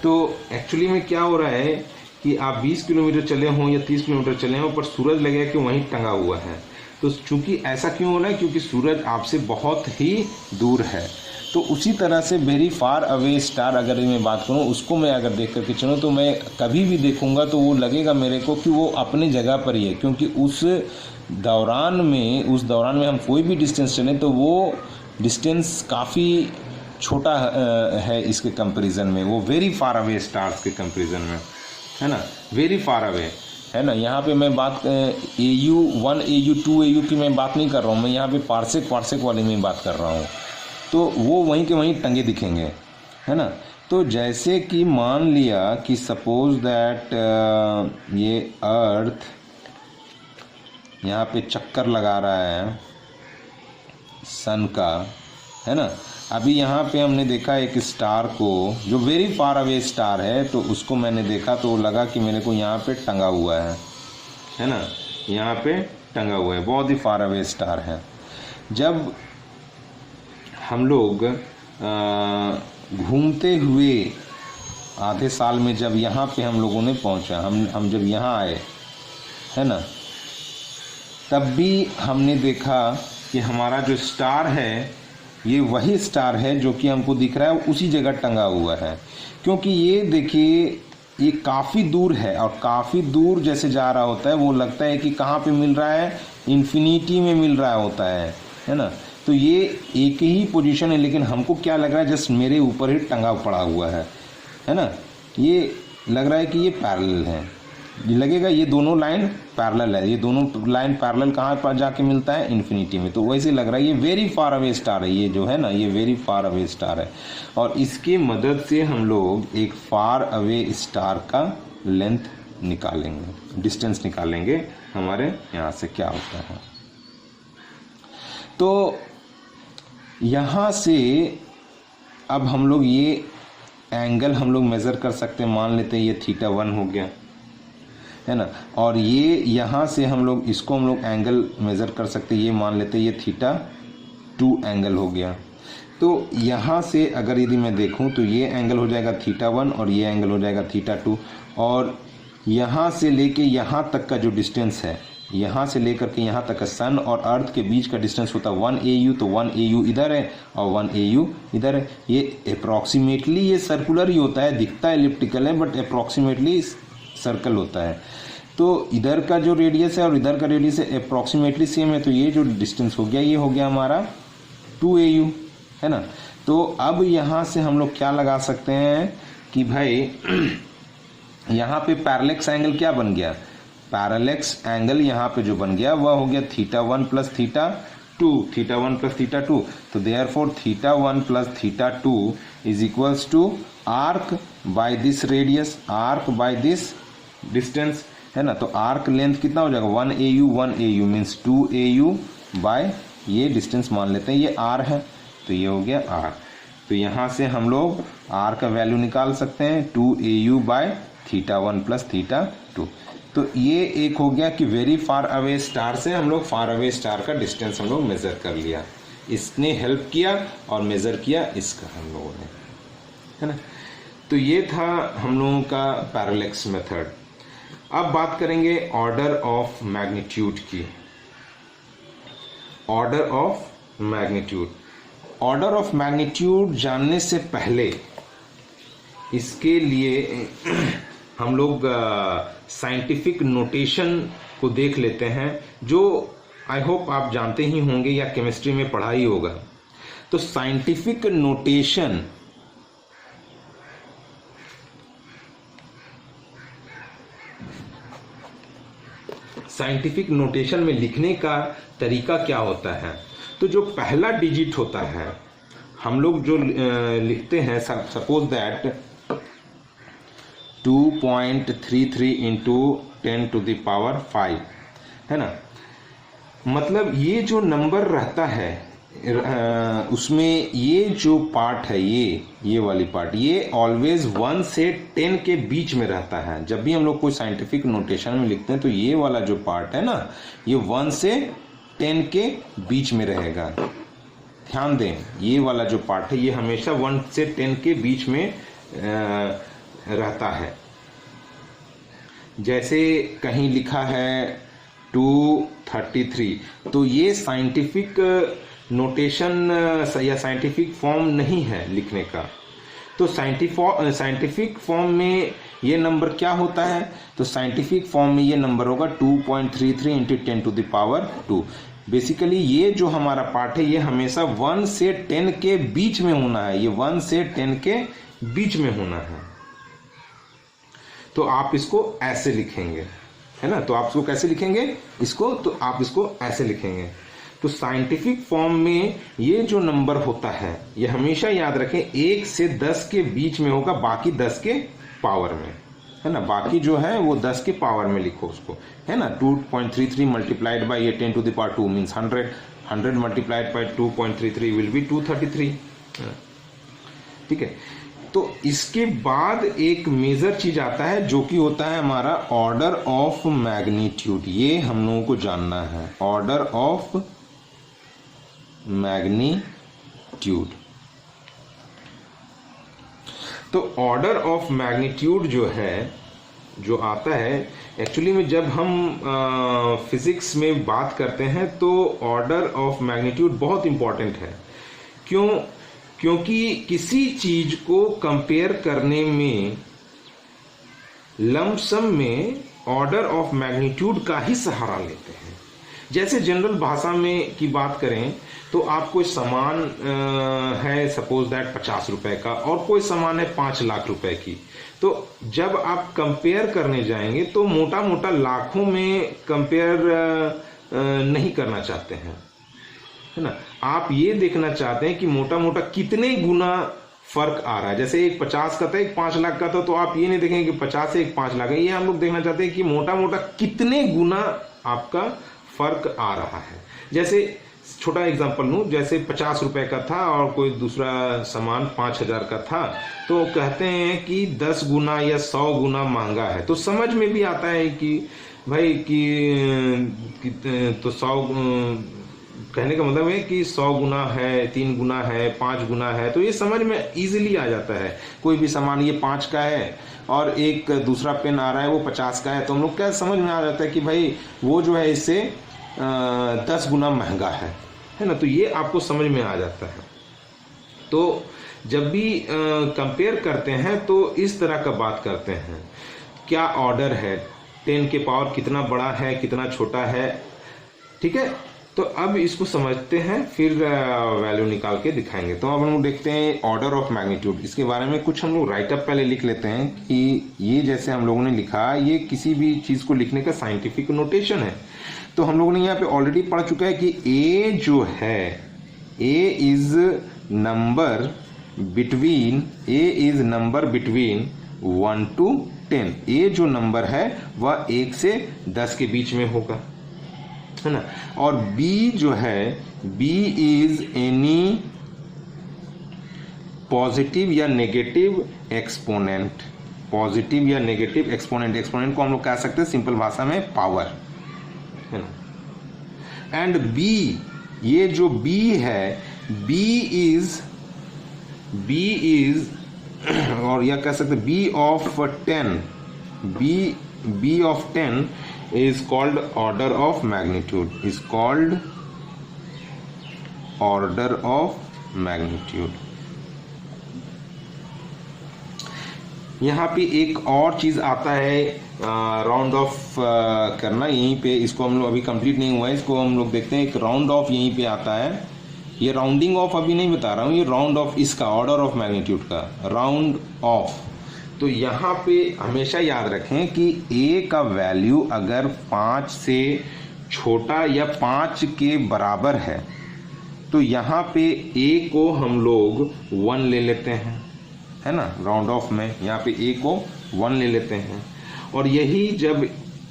तो एक्चुअली में क्या हो रहा है कि आप 20 किलोमीटर चले हों या 30 किलोमीटर चले हों, पर सूरज लगेगा कि वहीं टंगा हुआ है। तो चूंकि ऐसा क्यों हो रहा है, क्योंकि सूरज आपसे बहुत ही दूर है। तो उसी तरह से वेरी फार अवे स्टार अगर मैं बात करूं, उसको मैं अगर देख करके चलूँ तो मैं कभी भी देखूंगा तो वो लगेगा मेरे को कि वो अपनी जगह पर ही है, क्योंकि उस दौरान में हम कोई भी डिस्टेंस चलें तो वो डिस्टेंस काफ़ी छोटा है इसके कंपैरिजन में, वो वेरी फार अवे स्टार्स के कंपैरिजन में, है ना, वेरी फार अवे, है ना। यहाँ पे मैं बात AU 1 AU 2 AU की मैं बात नहीं कर रहा हूँ, मैं यहाँ पे पार्सेक वाले में बात कर रहा हूँ। तो वो वहीं के वहीं टंगे दिखेंगे, है ना। तो जैसे कि मान लिया कि सपोज दैट ये अर्थ यहाँ पे चक्कर लगा रहा है सन का, है ना। अभी यहाँ पे हमने देखा एक स्टार को जो वेरी फार अवे स्टार है, तो उसको मैंने देखा तो लगा कि मेरे को यहाँ पे टंगा हुआ है ना, यहाँ पे टंगा हुआ है, बहुत ही फार अवे स्टार है। जब हम लोग घूमते हुए आधे साल में जब यहाँ पे हम लोगों ने पहुँचा, हम जब यहाँ आए, है ना, तब भी हमने देखा कि हमारा जो स्टार है ये वही स्टार है जो कि हमको दिख रहा है, उसी जगह टंगा हुआ है। क्योंकि ये देखिए ये काफ़ी दूर है, और काफ़ी दूर जैसे जा रहा होता है वो लगता है कि कहाँ पे मिल रहा है, इन्फिनिटी में मिल रहा होता है ना। तो ये एक ही पोजीशन है, लेकिन हमको क्या लग रहा है जस्ट मेरे ऊपर ही टंगा पड़ा हुआ है ना। ये लग रहा है कि ये पैरेलल है, लगेगा ये दोनों लाइन पैरेलल है, ये दोनों लाइन पैरेलल कहाँ पर जाके मिलता है, इन्फिनिटी में। तो वैसे लग रहा है ये वेरी फार अवे स्टार है, ये जो है ना ये वेरी फार अवे स्टार है। और इसकी मदद से हम लोग एक फार अवे स्टार का लेंथ निकालेंगे, डिस्टेंस निकालेंगे हमारे यहाँ से क्या होता है। तो यहाँ से अब हम लोग ये एंगल हम लोग मेज़र कर सकते हैं, मान लेते हैं ये θ1 हो गया, है ना। और ये यहाँ से हम लोग इसको हम लोग एंगल मेज़र कर सकते हैं, ये मान लेते हैं ये θ2 एंगल हो गया। तो यहाँ से अगर यदि मैं देखूँ तो ये एंगल हो जाएगा θ1 और ये एंगल हो जाएगा θ2। और यहाँ से लेके यहाँ तक का जो डिस्टेंस है, यहाँ से लेकर के यहाँ तक का सन और अर्थ के बीच का डिस्टेंस होता है 1 AU। तो 1 AU इधर है और 1 AU इधर है। ये अप्रॉक्सीमेटली ये सर्कुलर ही होता है, दिखता है एलिप्टिकल है बट अप्रॉक्सीमेटली सर्कल होता है। तो इधर का जो रेडियस है और इधर का रेडियस अप्रॉक्सीमेटली सेम है, तो ये जो डिस्टेंस हो गया ये हो गया हमारा 2 AU, है ना। तो अब यहाँ से हम लोग क्या लगा सकते हैं कि भाई यहाँ पे पैरेलक्स एंगल क्या बन गया, पैरेलक्स एंगल यहाँ पे जो बन गया वह हो गया θ1 प्लस θ2, θ1 प्लस θ2। तो therefore θ1 plus θ2 is equals to arc by this radius, arc by this distance, है ना। तो आर्क लेंथ कितना हो जाएगा 1 AU मीन्स 2 AU बाय ये डिस्टेंस मान लेते हैं ये r है, तो ये हो गया r। तो यहाँ से हम लोग r का वैल्यू निकाल सकते हैं 2 AU बाय θ1 प्लस θ2। तो ये एक हो गया कि वेरी फार अवे स्टार से हम लोग फार अवे स्टार का डिस्टेंस हम लोग मेज़र कर लिया, इसने हेल्प किया और मेज़र किया इसका हम लोगों ने, है ना। तो ये था हम लोगों का पैरेलक्स मेथड। अब बात करेंगे ऑर्डर ऑफ मैग्नीट्यूड की। Order of magnitude, order of magnitude जानने से पहले इसके लिए हम लोग साइंटिफिक नोटेशन को देख लेते हैं, जो आई होप आप जानते ही होंगे या केमिस्ट्री में पढ़ा ही होगा। तो साइंटिफिक नोटेशन में लिखने का तरीका क्या होता है। तो जो पहला डिजिट होता है हम लोग जो लिखते हैं, सपोज दैट 2.33 इंटू 10⁵ है ना। मतलब ये जो नंबर रहता है उसमें ये जो पार्ट है, ये वाली पार्ट, ये ऑलवेज 1 से 10 के बीच में रहता है। जब भी हम लोग कोई साइंटिफिक नोटेशन में लिखते हैं तो ये वाला जो पार्ट है ना, ये 1 से 10 के बीच में रहेगा। ध्यान दें, ये वाला जो पार्ट है ये हमेशा 1 से 10 के बीच में रहता है। जैसे कहीं लिखा है 233, तो ये साइंटिफिक नोटेशन या साइंटिफिक फॉर्म नहीं है लिखने का। तो साइंटिफिक फॉर्म में ये नंबर क्या होता है, तो साइंटिफिक फॉर्म में ये नंबर होगा 2.33 इंटू 10⁻²। बेसिकली ये जो हमारा पार्ट है ये हमेशा 1 से 10 के बीच में होना है, ये 1 से 10 के बीच में होना है। तो आप इसको ऐसे लिखेंगे, है ना। तो आप इसको कैसे लिखेंगे इसको, तो आप इसको ऐसे लिखेंगे। तो साइंटिफिक फॉर्म में ये जो नंबर होता है ये हमेशा याद रखें 1 से 10 के बीच में होगा, बाकी 10 के पावर में, है ना। बाकी जो है वो 10 के पावर में लिखो उसको, है ना। 2.33 multiplied by 10⁻² means 100, 100 multiplied by 2.33 will be 233, ठीक है। तो इसके बाद एक मेजर चीज आता है जो कि होता है हमारा ऑर्डर ऑफ मैग्नीट्यूड। ये हम लोगों को जानना है, ऑर्डर ऑफ मैग्नीट्यूड। तो ऑर्डर ऑफ मैग्नीट्यूड जो है, जो आता है एक्चुअली में जब हम फिजिक्स में बात करते हैं तो ऑर्डर ऑफ मैग्नीट्यूड बहुत इंपॉर्टेंट है। क्योंकि किसी चीज को कंपेयर करने में लमसम में ऑर्डर ऑफ मैग्नीट्यूड का ही सहारा लेते हैं। जैसे जनरल भाषा में की बात करें तो आप कोई सामान है सपोज दैट 50 रुपए का और कोई सामान है 5 लाख रुपए की, तो जब आप कंपेयर करने जाएंगे तो मोटा मोटा लाखों में कंपेयर नहीं करना चाहते हैं, है ना। आप ये देखना चाहते हैं कि मोटा मोटा कितने गुना फर्क आ रहा है। जैसे एक 50 का था, एक 5 लाख का था, तो आप ये नहीं देखेंगे कि 50 से एक 5 लाख है, ये हम लोग देखना चाहते हैं कि मोटा मोटा कितने गुना आपका फर्क आ रहा है। जैसे छोटा एग्जांपल लूं, जैसे 50 रुपए का था और कोई दूसरा सामान 5000 का था, तो कहते हैं कि 10 गुना या 100 गुना महंगा है। तो समझ में भी आता है कि भाई कि तो 100 कहने का मतलब है कि 100 गुना है, 3 गुना है, 5 गुना है, तो ये समझ में इजीली आ जाता है। कोई भी सामान ये 5 का है और एक दूसरा पेन आ रहा है वो 50 का है, तो हम लोग क्या समझ में आ जाता है कि भाई वो जो है इससे 10 गुना महंगा है ना। तो ये आपको समझ में आ जाता है। तो जब भी कंपेयर करते हैं तो इस तरह का बात करते हैं, क्या ऑर्डर है, 10 के पावर कितना बड़ा है, कितना छोटा है, ठीक है। तो अब इसको समझते हैं, फिर वैल्यू निकाल के दिखाएंगे। तो अब हम लोग देखते हैं ऑर्डर ऑफ मैग्नीट्यूड। इसके बारे में कुछ हम लोग राइटअप पहले लिख लेते हैं कि ये जैसे हम लोगों ने लिखा, ये किसी भी चीज को लिखने का साइंटिफिक नोटेशन है। तो हम लोगों ने यहाँ पे ऑलरेडी पढ़ चुका है कि ए जो है, ए इज नंबर बिटवीन 1 to 10। ए जो नंबर है वह 1 से 10 के बीच में होगा, है ना। और बी जो है, बी इज एनी पॉजिटिव या नेगेटिव एक्सपोनेंट। पॉजिटिव या नेगेटिव एक्सपोनेंट, एक्सपोनेंट को हम लोग कह सकते हैं सिंपल भाषा में पावर, है ना। एंड बी, ये जो बी है, बी इज और या कह सकते B of 10, B of 10 is called order of magnitude, is called order of magnitude। यहाँ पे एक और चीज आता है राउंड ऑफ करना, यहीं पे इसको हम लोग अभी कंप्लीट नहीं हुआ है, इसको हम लोग देखते हैं। एक राउंड ऑफ यहीं पे आता है, ये राउंडिंग ऑफ अभी नहीं बता रहा हूँ, ये राउंड ऑफ इसका ऑर्डर ऑफ मैग्नीट्यूड का राउंड ऑफ। तो यहाँ पे हमेशा याद रखें कि a का वैल्यू अगर 5 से छोटा या 5 के बराबर है, तो यहाँ पे a को हम लोग 1 ले लेते हैं, है ना, राउंड ऑफ में यहाँ पे a को 1 ले लेते हैं। और यही जब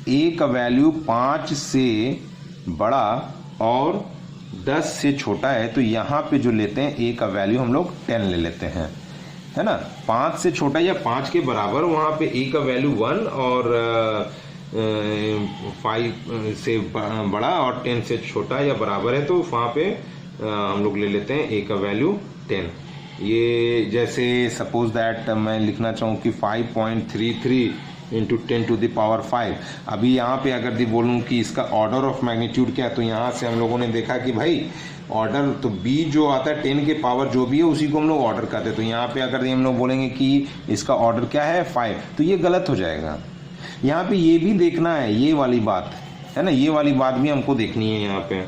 a का वैल्यू 5 से बड़ा और 10 से छोटा है तो यहाँ पे जो लेते हैं a का वैल्यू हम लोग 10 ले लेते हैं, है ना। 5 से छोटा या 5 के बराबर वहाँ पे a का वैल्यू 1 और 5 से बड़ा और 10 से छोटा या बराबर है तो वहाँ पे हम लोग ले लेते हैं a का वैल्यू 10। ये जैसे सपोज दैट मैं लिखना चाहूँ कि 5.33 इंटू 10 टू द पावर 5। अभी यहाँ पे अगर दी बोलूँ कि इसका ऑर्डर ऑफ मैग्नीट्यूड क्या है, तो यहाँ से हम लोगों ने देखा कि भाई ऑर्डर तो b जो आता है 10 के पावर जो भी है उसी को हम लोग ऑर्डर करते हैं। तो यहाँ पे अगर हम लोग बोलेंगे कि इसका ऑर्डर क्या है 5, तो ये गलत हो जाएगा। यहाँ पे ये भी देखना है, ये वाली बात है ना, ये वाली बात भी हमको देखनी है यहाँ पे, है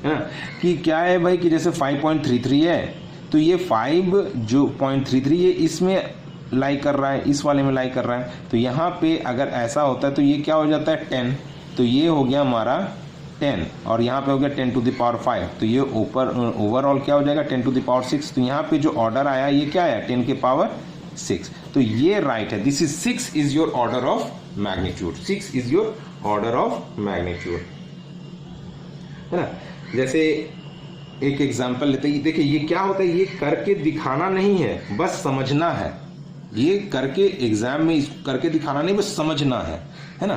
ना, कि क्या है भाई कि जैसे 5.33 है तो ये 5 जो 0.33 ये इसमें लाई कर रहा है, इस वाले में लाई कर रहा है। तो यहाँ पे अगर ऐसा होता है तो ये क्या हो जाता है 10, तो ये हो गया हमारा 10 और यहाँ पे हो गया 10 टू द पावर 5, तो ये ऊपर ओवरऑल क्या हो जाएगा 10 टू द पावर 6। तो यहाँ पे जो ऑर्डर आया ये क्या है 10 के पावर 6, तो ये राइट है। This is 6 is your order of magnitude, 6 is your order of magnitude, है ना। जैसे एक एग्जांपल लेते हैं, देखिए ये क्या होता है, ये करके दिखाना नहीं है बस समझना है, ये करके एग्जाम में इसको करके दिखाना नहीं बस समझना है ना।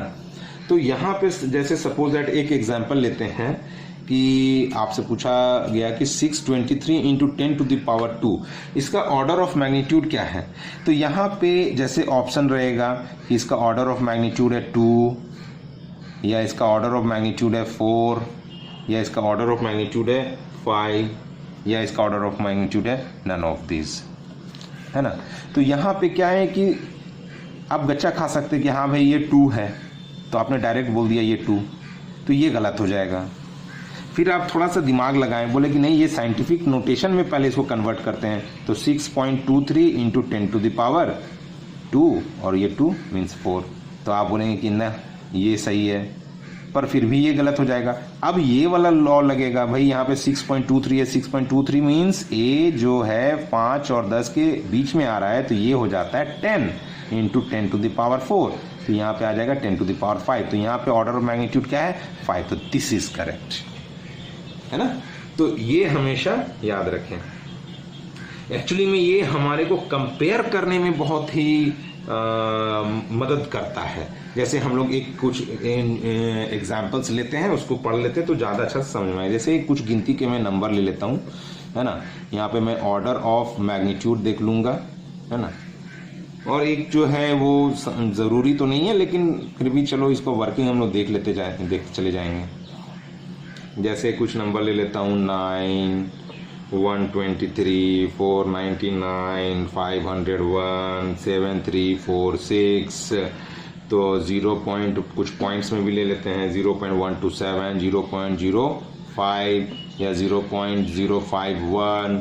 तो यहाँ पे जैसे सपोज दैट एक एग्जांपल लेते हैं कि आपसे पूछा गया कि 623 इंटू 10 टू द पावर 2 इसका ऑर्डर ऑफ मैग्नीट्यूड क्या है। तो यहाँ पे जैसे ऑप्शन रहेगा कि इसका ऑर्डर ऑफ मैग्नीट्यूड है 2 या इसका ऑर्डर ऑफ मैग्नीट्यूड है 4 या इसका ऑर्डर ऑफ मैग्नीट्यूड है 5 या इसका ऑर्डर ऑफ मैग्नीट्यूड है नन ऑफ दिस, है ना। तो यहाँ पे क्या है कि आप गच्चा खा सकते कि हाँ भाई ये 2 है, तो आपने डायरेक्ट बोल दिया ये 2, तो ये गलत हो जाएगा। फिर आप थोड़ा सा दिमाग लगाएं, बोले कि नहीं ये साइंटिफिक नोटेशन में पहले इसको कन्वर्ट करते हैं, तो 6.23 इंटू 10 टू द पावर 2 और ये 2 मीन्स 4, तो आप बोलेंगे कि ना ये सही है, पर फिर भी ये गलत हो जाएगा। अब ये वाला लॉ लगेगा भाई, यहाँ पे 6.23 है, 6.23 मीन्स ए जो है 5 और 10 के बीच में आ रहा है, तो ये हो जाता है 10 इंटू 10 टू द पावर 4, तो यहाँ पे आ जाएगा 10 टू द पावर 5। तो यहाँ पे ऑर्डर ऑफ मैग्नीट्यूड क्या है 5, तो दिस इज करेक्ट, है ना। तो ये हमेशा याद रखें। एक्चुअली में ये हमारे को कंपेयर करने में बहुत ही मदद करता है। जैसे हम लोग एक कुछ एग्जाम्पल्स लेते हैं, उसको पढ़ लेते हैं तो ज़्यादा अच्छा समझ में आए। जैसे कुछ गिनती के मैं नंबर ले लेता हूँ, है ना। यहाँ पे मैं ऑर्डर ऑफ मैग्नीट्यूड देख लूँगा, है ना। और एक जो है वो ज़रूरी तो नहीं है लेकिन फिर भी चलो इसको वर्किंग हम लोग देखते चले जाएंगे। जैसे कुछ नंबर ले लेता हूँ 9, 123, 499, 501, 7346, तो 0 पॉइंट कुछ पॉइंट्स में भी ले लेते हैं 0.127, 0.05 या 0.051,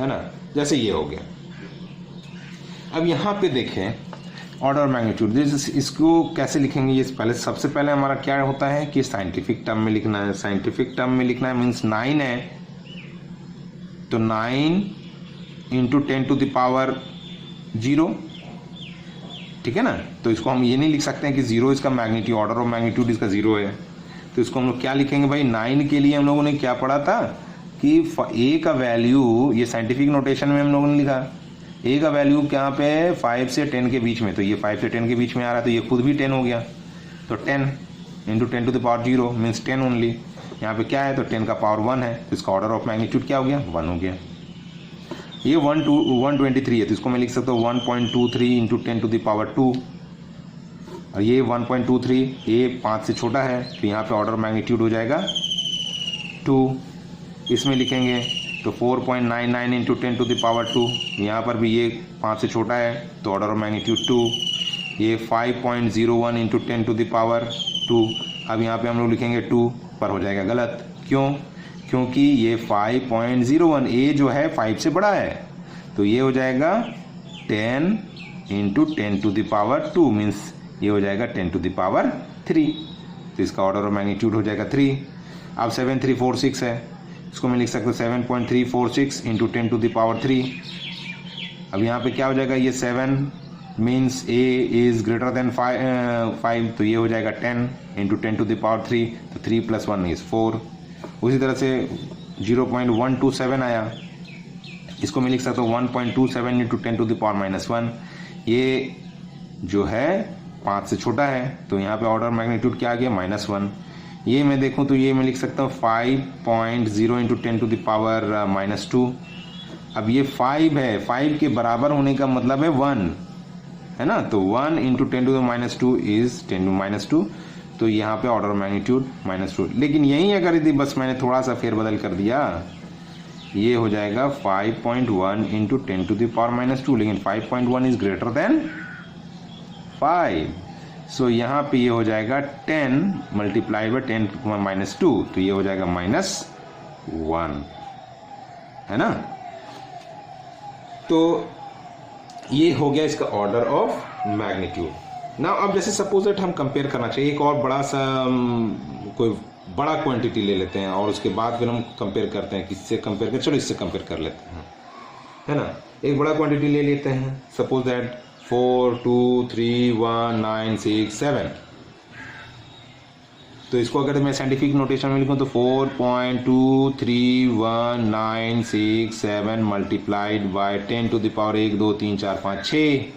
है ना। जैसे ये हो गया। अब यहाँ पे देखें ऑर्डर मैग्नीट्यूड, इसको कैसे लिखेंगे। ये पहले सबसे पहले हमारा क्या होता है कि साइंटिफिक टर्म में लिखना है। साइंटिफिक टर्म में लिखना है मीन्स 9 है तो 9 इंटू 10 टू द पावर 0, ठीक है ना। तो इसको हम ये नहीं लिख सकते हैं कि 0 इसका मैग्नीट्यूड, ऑर्डर ऑफ मैग्नीट्यूड इसका 0 है। तो इसको हम लोग क्या लिखेंगे भाई, 9 के लिए हम लोगों ने क्या पढ़ा था कि ए का वैल्यू, ये साइंटिफिक नोटेशन में हम लोगों ने लिखा ए का वैल्यू क्या पे 5 से 10 के बीच में, तो ये 5 से 10 के बीच में आ रहा है तो ये खुद भी 10 हो गया। तो 10 into 10 to the power 0 means 10 only. यहाँ पे क्या है तो 10 का पावर 1 है, तो इसका ऑर्डर ऑफ मैग्नीट्यूड क्या हो गया 1 हो गया। ये 123 है तो इसको मैं लिख सकता हूँ 1.23 इंटू 10 टू द पावर 2, और ये 1.23 ये 5 से छोटा है तो यहाँ पे ऑर्डर मैग्नीट्यूड हो जाएगा 2। इसमें लिखेंगे तो 4.99 इंटू 10 टू द पावर 2, यहाँ पर भी ये 5 से छोटा है तो ऑर्डर ऑफ मैग्नीट्यूड 2। ये 5.01 इंटू 10 टू द पावर 2, अब यहाँ पे हम लोग लिखेंगे 2 पर हो जाएगा गलत। क्यों? क्योंकि ये 5.01 ए जो है 5 से बड़ा है, तो ये हो जाएगा 10 into 10 to the power 2 means ये हो जाएगा 10 टू द पावर 3, तो इसका ऑर्डर ऑफ मैग्नीट्यूड हो जाएगा 3। अब 7346 है, इसको मैं लिख सकता हूँ 7.346 इंटू 10 टू द पावर 3। अब यहाँ पे क्या हो जाएगा, ये 7 means a is greater than 5, तो ये हो जाएगा 10 इंटू 10 टू द पावर 3, तो 3 + 1 इज 4। उसी तरह से 0.127 आया, इसको मैं लिख सकता हूँ 1.27 इंटू 10 टू द पावर -1। ये जो है 5 से छोटा है, तो यहाँ पे ऑर्डर मैग्नीट्यूड क्या आ गया, -1। ये मैं देखूँ तो ये मैं लिख सकता हूँ 5.0 इंटू 10 टू द पावर -2। अब ये 5 है, 5 के बराबर होने का मतलब है 1, है ना, तो 1 into 10 to the -2 is 10 to -2, तो यहाँ पे ऑर्डर मैग्नीट्यूड -2। लेकिन यही अगर यदि बस मैंने थोड़ा सा फेरबदल कर दिया, ये हो जाएगा 5.1 इंटू 10 टू द पावर -2, लेकिन 5.1 इज ग्रेटर देन 5, सो यहाँ पे ये हो जाएगा 10 मल्टीप्लाइड बाई 10 - 2, तो ये हो जाएगा -1, है ना। तो ये हो गया इसका ऑर्डर ऑफ मैग्नीट्यूड। नाउ अब जैसे सपोज दैट हम कंपेयर करना चाहिए, एक और बड़ा सा कोई बड़ा क्वांटिटी ले लेते हैं और उसके बाद फिर हम कंपेयर करते हैं, किससे कंपेयर करें, चलो इससे कंपेयर कर लेते हैं, है ना। एक बड़ा क्वांटिटी ले लेते हैं, सपोज दैट 4 2 3 1 9 6 7, तो इसको अगर मैं साइंटिफिक नोटेशन में लिखूं तो 4.2319667 multiplied by 10 to the power 1 2 3 4 5 6,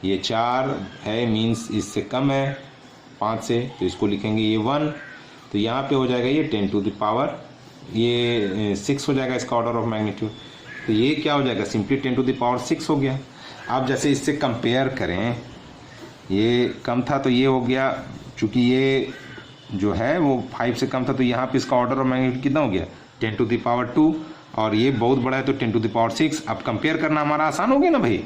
ये 4 है, मीन्स इससे कम है 5 से, तो इसको लिखेंगे ये 1, तो यहाँ पे हो जाएगा ये 10 टू द पावर ये 6 हो जाएगा इसका ऑर्डर ऑफ मैग्नीट्यूड। तो ये क्या हो जाएगा, सिंपली 10 टू द पावर 6 हो गया। आप जैसे इससे कंपेयर करें, ये कम था तो ये हो गया, चूँकि ये जो है वो 5 से कम था, तो यहाँ पे इसका ऑर्डर ऑफ मैग्नीट्यूड कितना हो गया, 10 टू द पावर 2, और ये बहुत बड़ा है तो 10 टू द पावर 6। अब कंपेयर करना हमारा आसान हो गया ना भाई,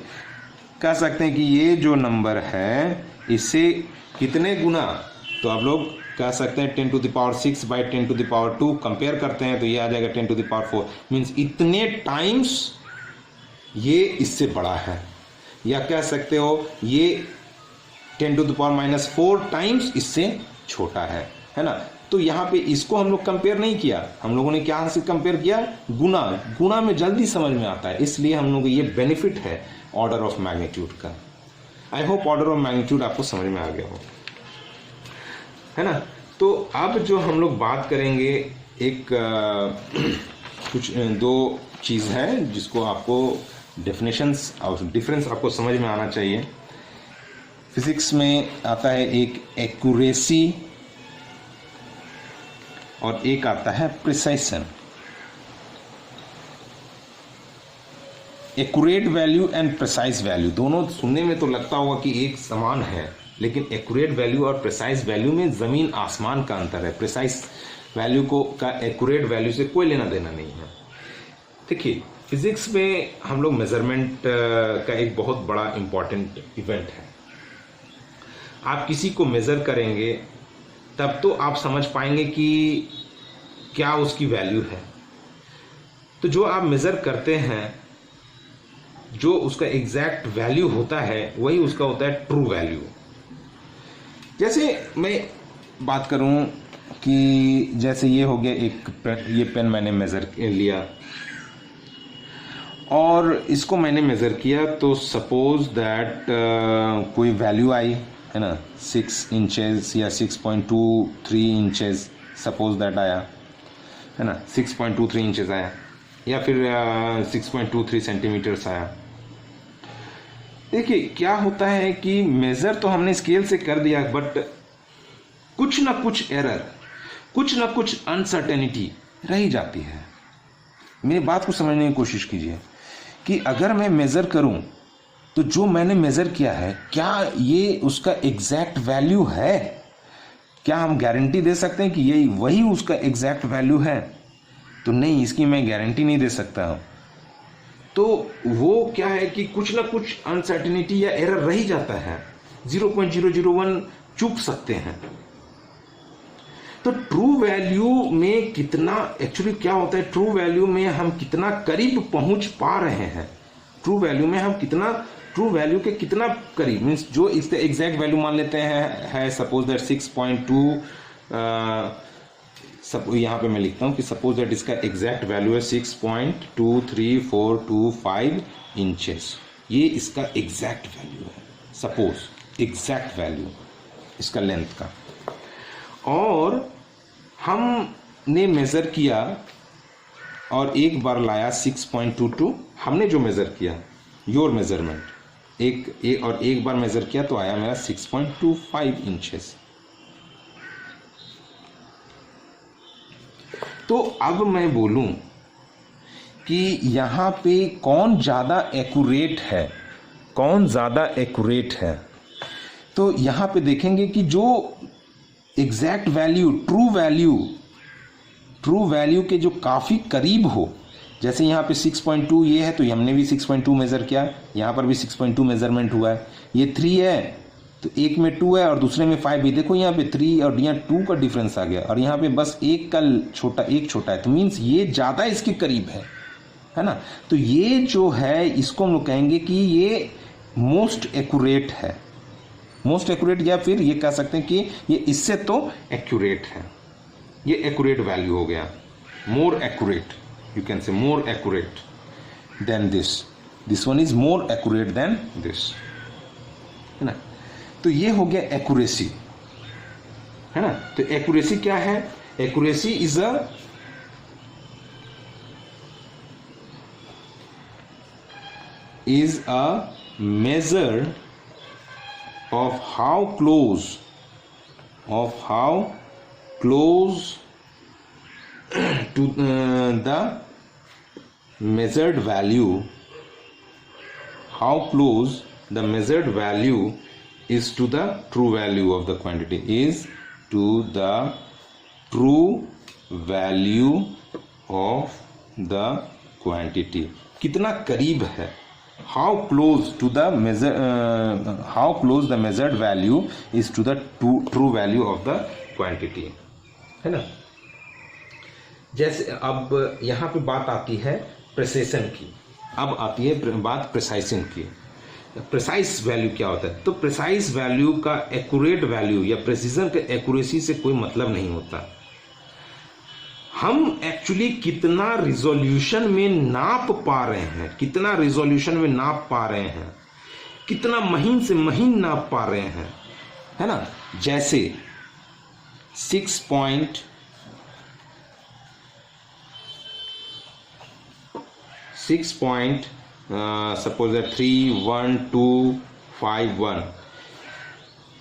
कह सकते हैं कि ये जो नंबर है इससे कितने गुना, तो आप लोग कह सकते हैं 10 to the power 6 by 10 to the power 2, compare करते हैं तो ये आ जाएगा 10 टू द पावर 4, मीन्स इतने टाइम्स ये इससे बड़ा है, या कह सकते हो ये 10 टू द पावर -4 टाइम्स इससे छोटा है ना। तो यहाँ पे इसको हम लोग कंपेयर नहीं किया, हम लोगों ने क्या से कंपेयर किया, गुना। गुना में जल्दी समझ में आता है, इसलिए हम लोग ये बेनिफिट है ऑर्डर ऑफ मैग्नीट्यूड का। I hope order of magnitude आपको समझ में आ गया हो, है ना। तो अब जो हम लोग बात करेंगे, एक कुछ दो चीज़ है जिसको आपको डेफिनेशंस और डिफरेंस आपको समझ में आना चाहिए। फिजिक्स में आता है एक एक्यूरेसी और एक आता है precision. Accurate value and precise value, दोनों सुनने में तो लगता होगा कि एक समान है, लेकिन एक्यूरेट वैल्यू और प्रिसाइज वैल्यू में ज़मीन आसमान का अंतर है। प्रिसाइज वैल्यू को का एक्यूरेट वैल्यू से कोई लेना देना नहीं है। देखिए, फिजिक्स में हम लोग मेजरमेंट का एक बहुत बड़ा इम्पॉर्टेंट इवेंट है। आप किसी को मेज़र करेंगे तब तो आप समझ पाएंगे कि क्या उसकी वैल्यू है। तो जो आप मेज़र करते हैं, जो उसका एग्जैक्ट वैल्यू होता है, वही उसका होता है ट्रू वैल्यू। जैसे मैं बात करूं कि जैसे ये हो गया एक पेन, ये पेन मैंने मेज़र लिया और इसको मैंने मेज़र किया, तो सपोज दैट कोई वैल्यू आई, है ना, 6 इंचेस या 6.23 इंचेस सपोज दैट आया, है ना, 6.23 इंचेस आया, या फिर 6.23 सेंटीमीटर्स आया। देखिए क्या होता है कि मेज़र तो हमने स्केल से कर दिया, बट कुछ ना कुछ एरर, कुछ ना कुछ अनसर्टेनिटी रह जाती है। मेरी बात को समझने की कोशिश कीजिए कि अगर मैं मेज़र करूं तो जो मैंने मेज़र किया है, क्या ये उसका एग्जैक्ट वैल्यू है? क्या हम गारंटी दे सकते हैं कि यही वही उसका एग्जैक्ट वैल्यू है? तो नहीं, इसकी मैं गारंटी नहीं दे सकता हूँ। तो वो क्या है कि कुछ ना कुछ अनसर्टेनिटी या एरर रह ही जाता है, 0.001 चूक सकते हैं। तो ट्रू वैल्यू में कितना एक्चुअली क्या होता है, ट्रू वैल्यू में हम कितना करीब पहुंच पा रहे हैं, ट्रू वैल्यू में हम कितना, ट्रू वैल्यू के कितना करीब, मीन्स जो इसका एग्जैक्ट वैल्यू मान लेते हैं है सपोज दैट सब यहाँ पे मैं लिखता हूँ कि सपोज दैट इसका एग्जैक्ट वैल्यू है 6.23425 इंचेस, ये इसका एग्जैक्ट वैल्यू है, सपोज एग्जैक्ट वैल्यू इसका लेंथ का। और हमने मेज़र किया और एक बार लाया 6.22, हमने जो मेज़र किया योर मेज़रमेंट, एक बार मेज़र किया तो आया मेरा 6.25 इंचेस। तो अब मैं बोलूं कि यहाँ पे कौन ज़्यादा एक्यूरेट है, कौन ज़्यादा एक्यूरेट है, तो यहाँ पे देखेंगे कि जो एग्जैक्ट वैल्यू ट्रू वैल्यू के जो काफ़ी करीब हो, जैसे यहाँ पे 6.2 ये है तो हमने भी 6.2 मेज़र किया, यहाँ पर भी 6.2 मेज़रमेंट हुआ है। ये 3 है तो एक में 2 है और दूसरे में 5 है। देखो यहाँ पे 3 और यहाँ 2 का डिफरेंस आ गया और यहाँ पे बस एक छोटा है, तो मीन्स ये ज़्यादा इसके करीब है ना। तो ये जो है इसको हम लोग कहेंगे कि ये मोस्ट एक्यूरेट है, मोस्ट एक्यूरेट, या फिर ये कह सकते हैं कि ये इससे तो एक्यूरेट है, ये एक्यूरेट वैल्यू हो गया, more accurate, you can say more accurate then this one is more accurate then this, है ना। तो ये हो गया एक्यूरेसी, है ना। तो एक्यूरेसी क्या है? Accuracy is a measure of how close to the measured value, how close the measured value is to the true value of the quantity, is to the true value of the quantity. कितना करीब है, how close the measured value is to the true value of the quantity, है ना। जैसे अब यहाँ पे बात आती है प्रिसिशन की, अब आती है बात प्रिसाइशन की। प्रिसाइज वैल्यू क्या होता है? तो प्रिसाइज वैल्यू का एक्यूरेट वैल्यू या प्रिसीजन के एक्यूरेसी से कोई मतलब नहीं होता। हम एक्चुअली कितना रिजोल्यूशन में नाप पा रहे हैं, कितना रिजोल्यूशन में नाप पा रहे हैं, कितना महीन से महीन नाप पा रहे हैं, है ना। जैसे 6 सपोज 31251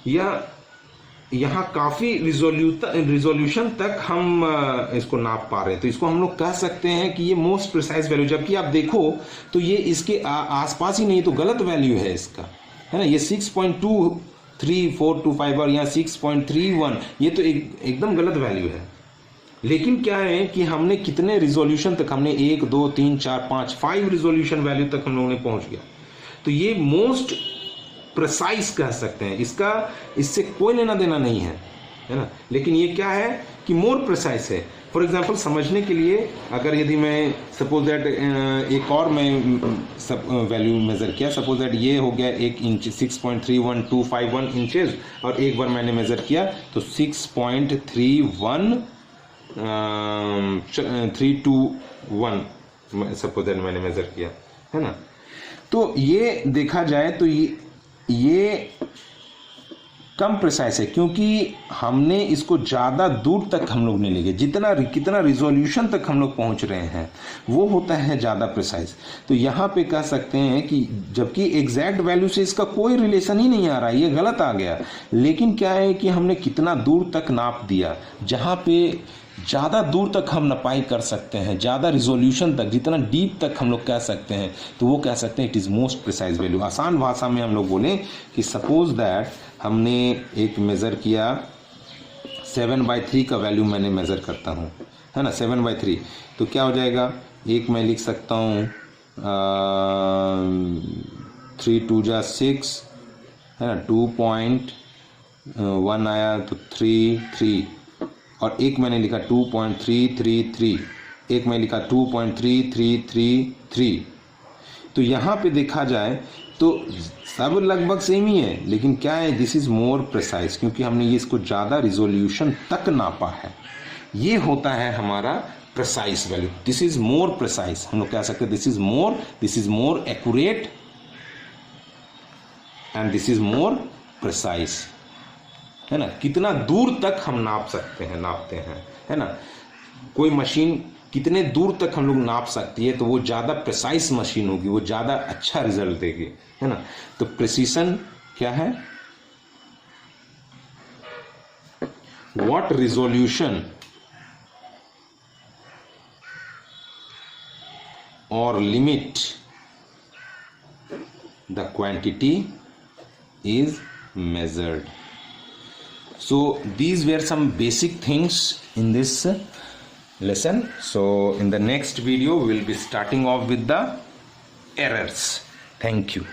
या यहाँ काफ़ी रिजोल्यूशन तक हम इसको नाप पा रहे हैं, तो इसको हम लोग कह सकते हैं कि ये मोस्ट प्रिसाइज वैल्यू। जबकि आप देखो तो ये इसके आसपास ही नहीं, तो गलत वैल्यू है इसका, है ना। ये 6.23425 और यहाँ 6.31, ये तो एकदम गलत वैल्यू है। लेकिन क्या है कि हमने कितने रिजोल्यूशन तक, हमने 1 2 3 4 5 रिजोल्यूशन वैल्यू तक हम लोगों ने पहुंच गया, तो ये मोस्ट प्रिसाइज कह सकते हैं। इसका इससे कोई लेना देना नहीं है, है ना। लेकिन ये क्या है कि मोर प्रिसाइज है। फॉर एग्जांपल समझने के लिए, अगर यदि मैं सपोज दैट एक और मैं वैल्यू मेज़र किया, सपोज दैट ये हो गया 1 इंच 6.31251 इंचेस, और एक बार मैंने मेज़र किया तो 6.321 सपोज दैट मैंने मेज़र किया, है ना। तो ये देखा जाए तो ये कम प्रिसाइज है, क्योंकि हमने इसको ज़्यादा दूर तक हम लोग नहीं ले गए। कितना रिजोल्यूशन तक हम लोग पहुंच रहे हैं वो होता है ज़्यादा प्रिसाइज। तो यहाँ पे कह सकते हैं कि जबकि एग्जैक्ट वैल्यू से इसका कोई रिलेशन ही नहीं आ रहा, ये गलत आ गया। लेकिन क्या है कि हमने कितना दूर तक नाप दिया, जहाँ पे ज़्यादा दूर तक हम नपाई कर सकते हैं, ज़्यादा रिजोल्यूशन तक, जितना डीप तक हम लोग कह सकते हैं, तो वो कह सकते हैं it is most precise value. आसान भाषा में हम लोग बोलें कि सपोज दैट हमने एक मेज़र किया 7/3 का वैल्यू मैंने मेज़र करता हूँ, है ना, 7/3, तो क्या हो जाएगा, एक मैं लिख सकता हूँ 3 2 6, है ना, 2.1 आया तो 3 और एक मैंने लिखा 2.333, एक मैं लिखा 2.3333। तो यहाँ पे देखा जाए तो सब लगभग सेम ही है, लेकिन क्या है, दिस इज़ मोर प्रिसाइज, क्योंकि हमने ये इसको ज़्यादा रिजोल्यूशन तक नापा है। ये होता है हमारा precise value. This is more precise, हम लोग कह सकते हैं this is more accurate and this is more precise, है ना। कितना दूर तक हम नापते हैं, है ना। कोई मशीन कितने दूर तक हम लोग नाप सकती है तो वो ज़्यादा प्रिसाइज मशीन होगी, वो ज़्यादा अच्छा रिजल्ट देगी, है ना। तो प्रिसीशन क्या है? व्हाट रिजोल्यूशन और limit the quantity is measured. So these were some basic things in this lesson. So in the next video we will be starting off with the errors. Thank you.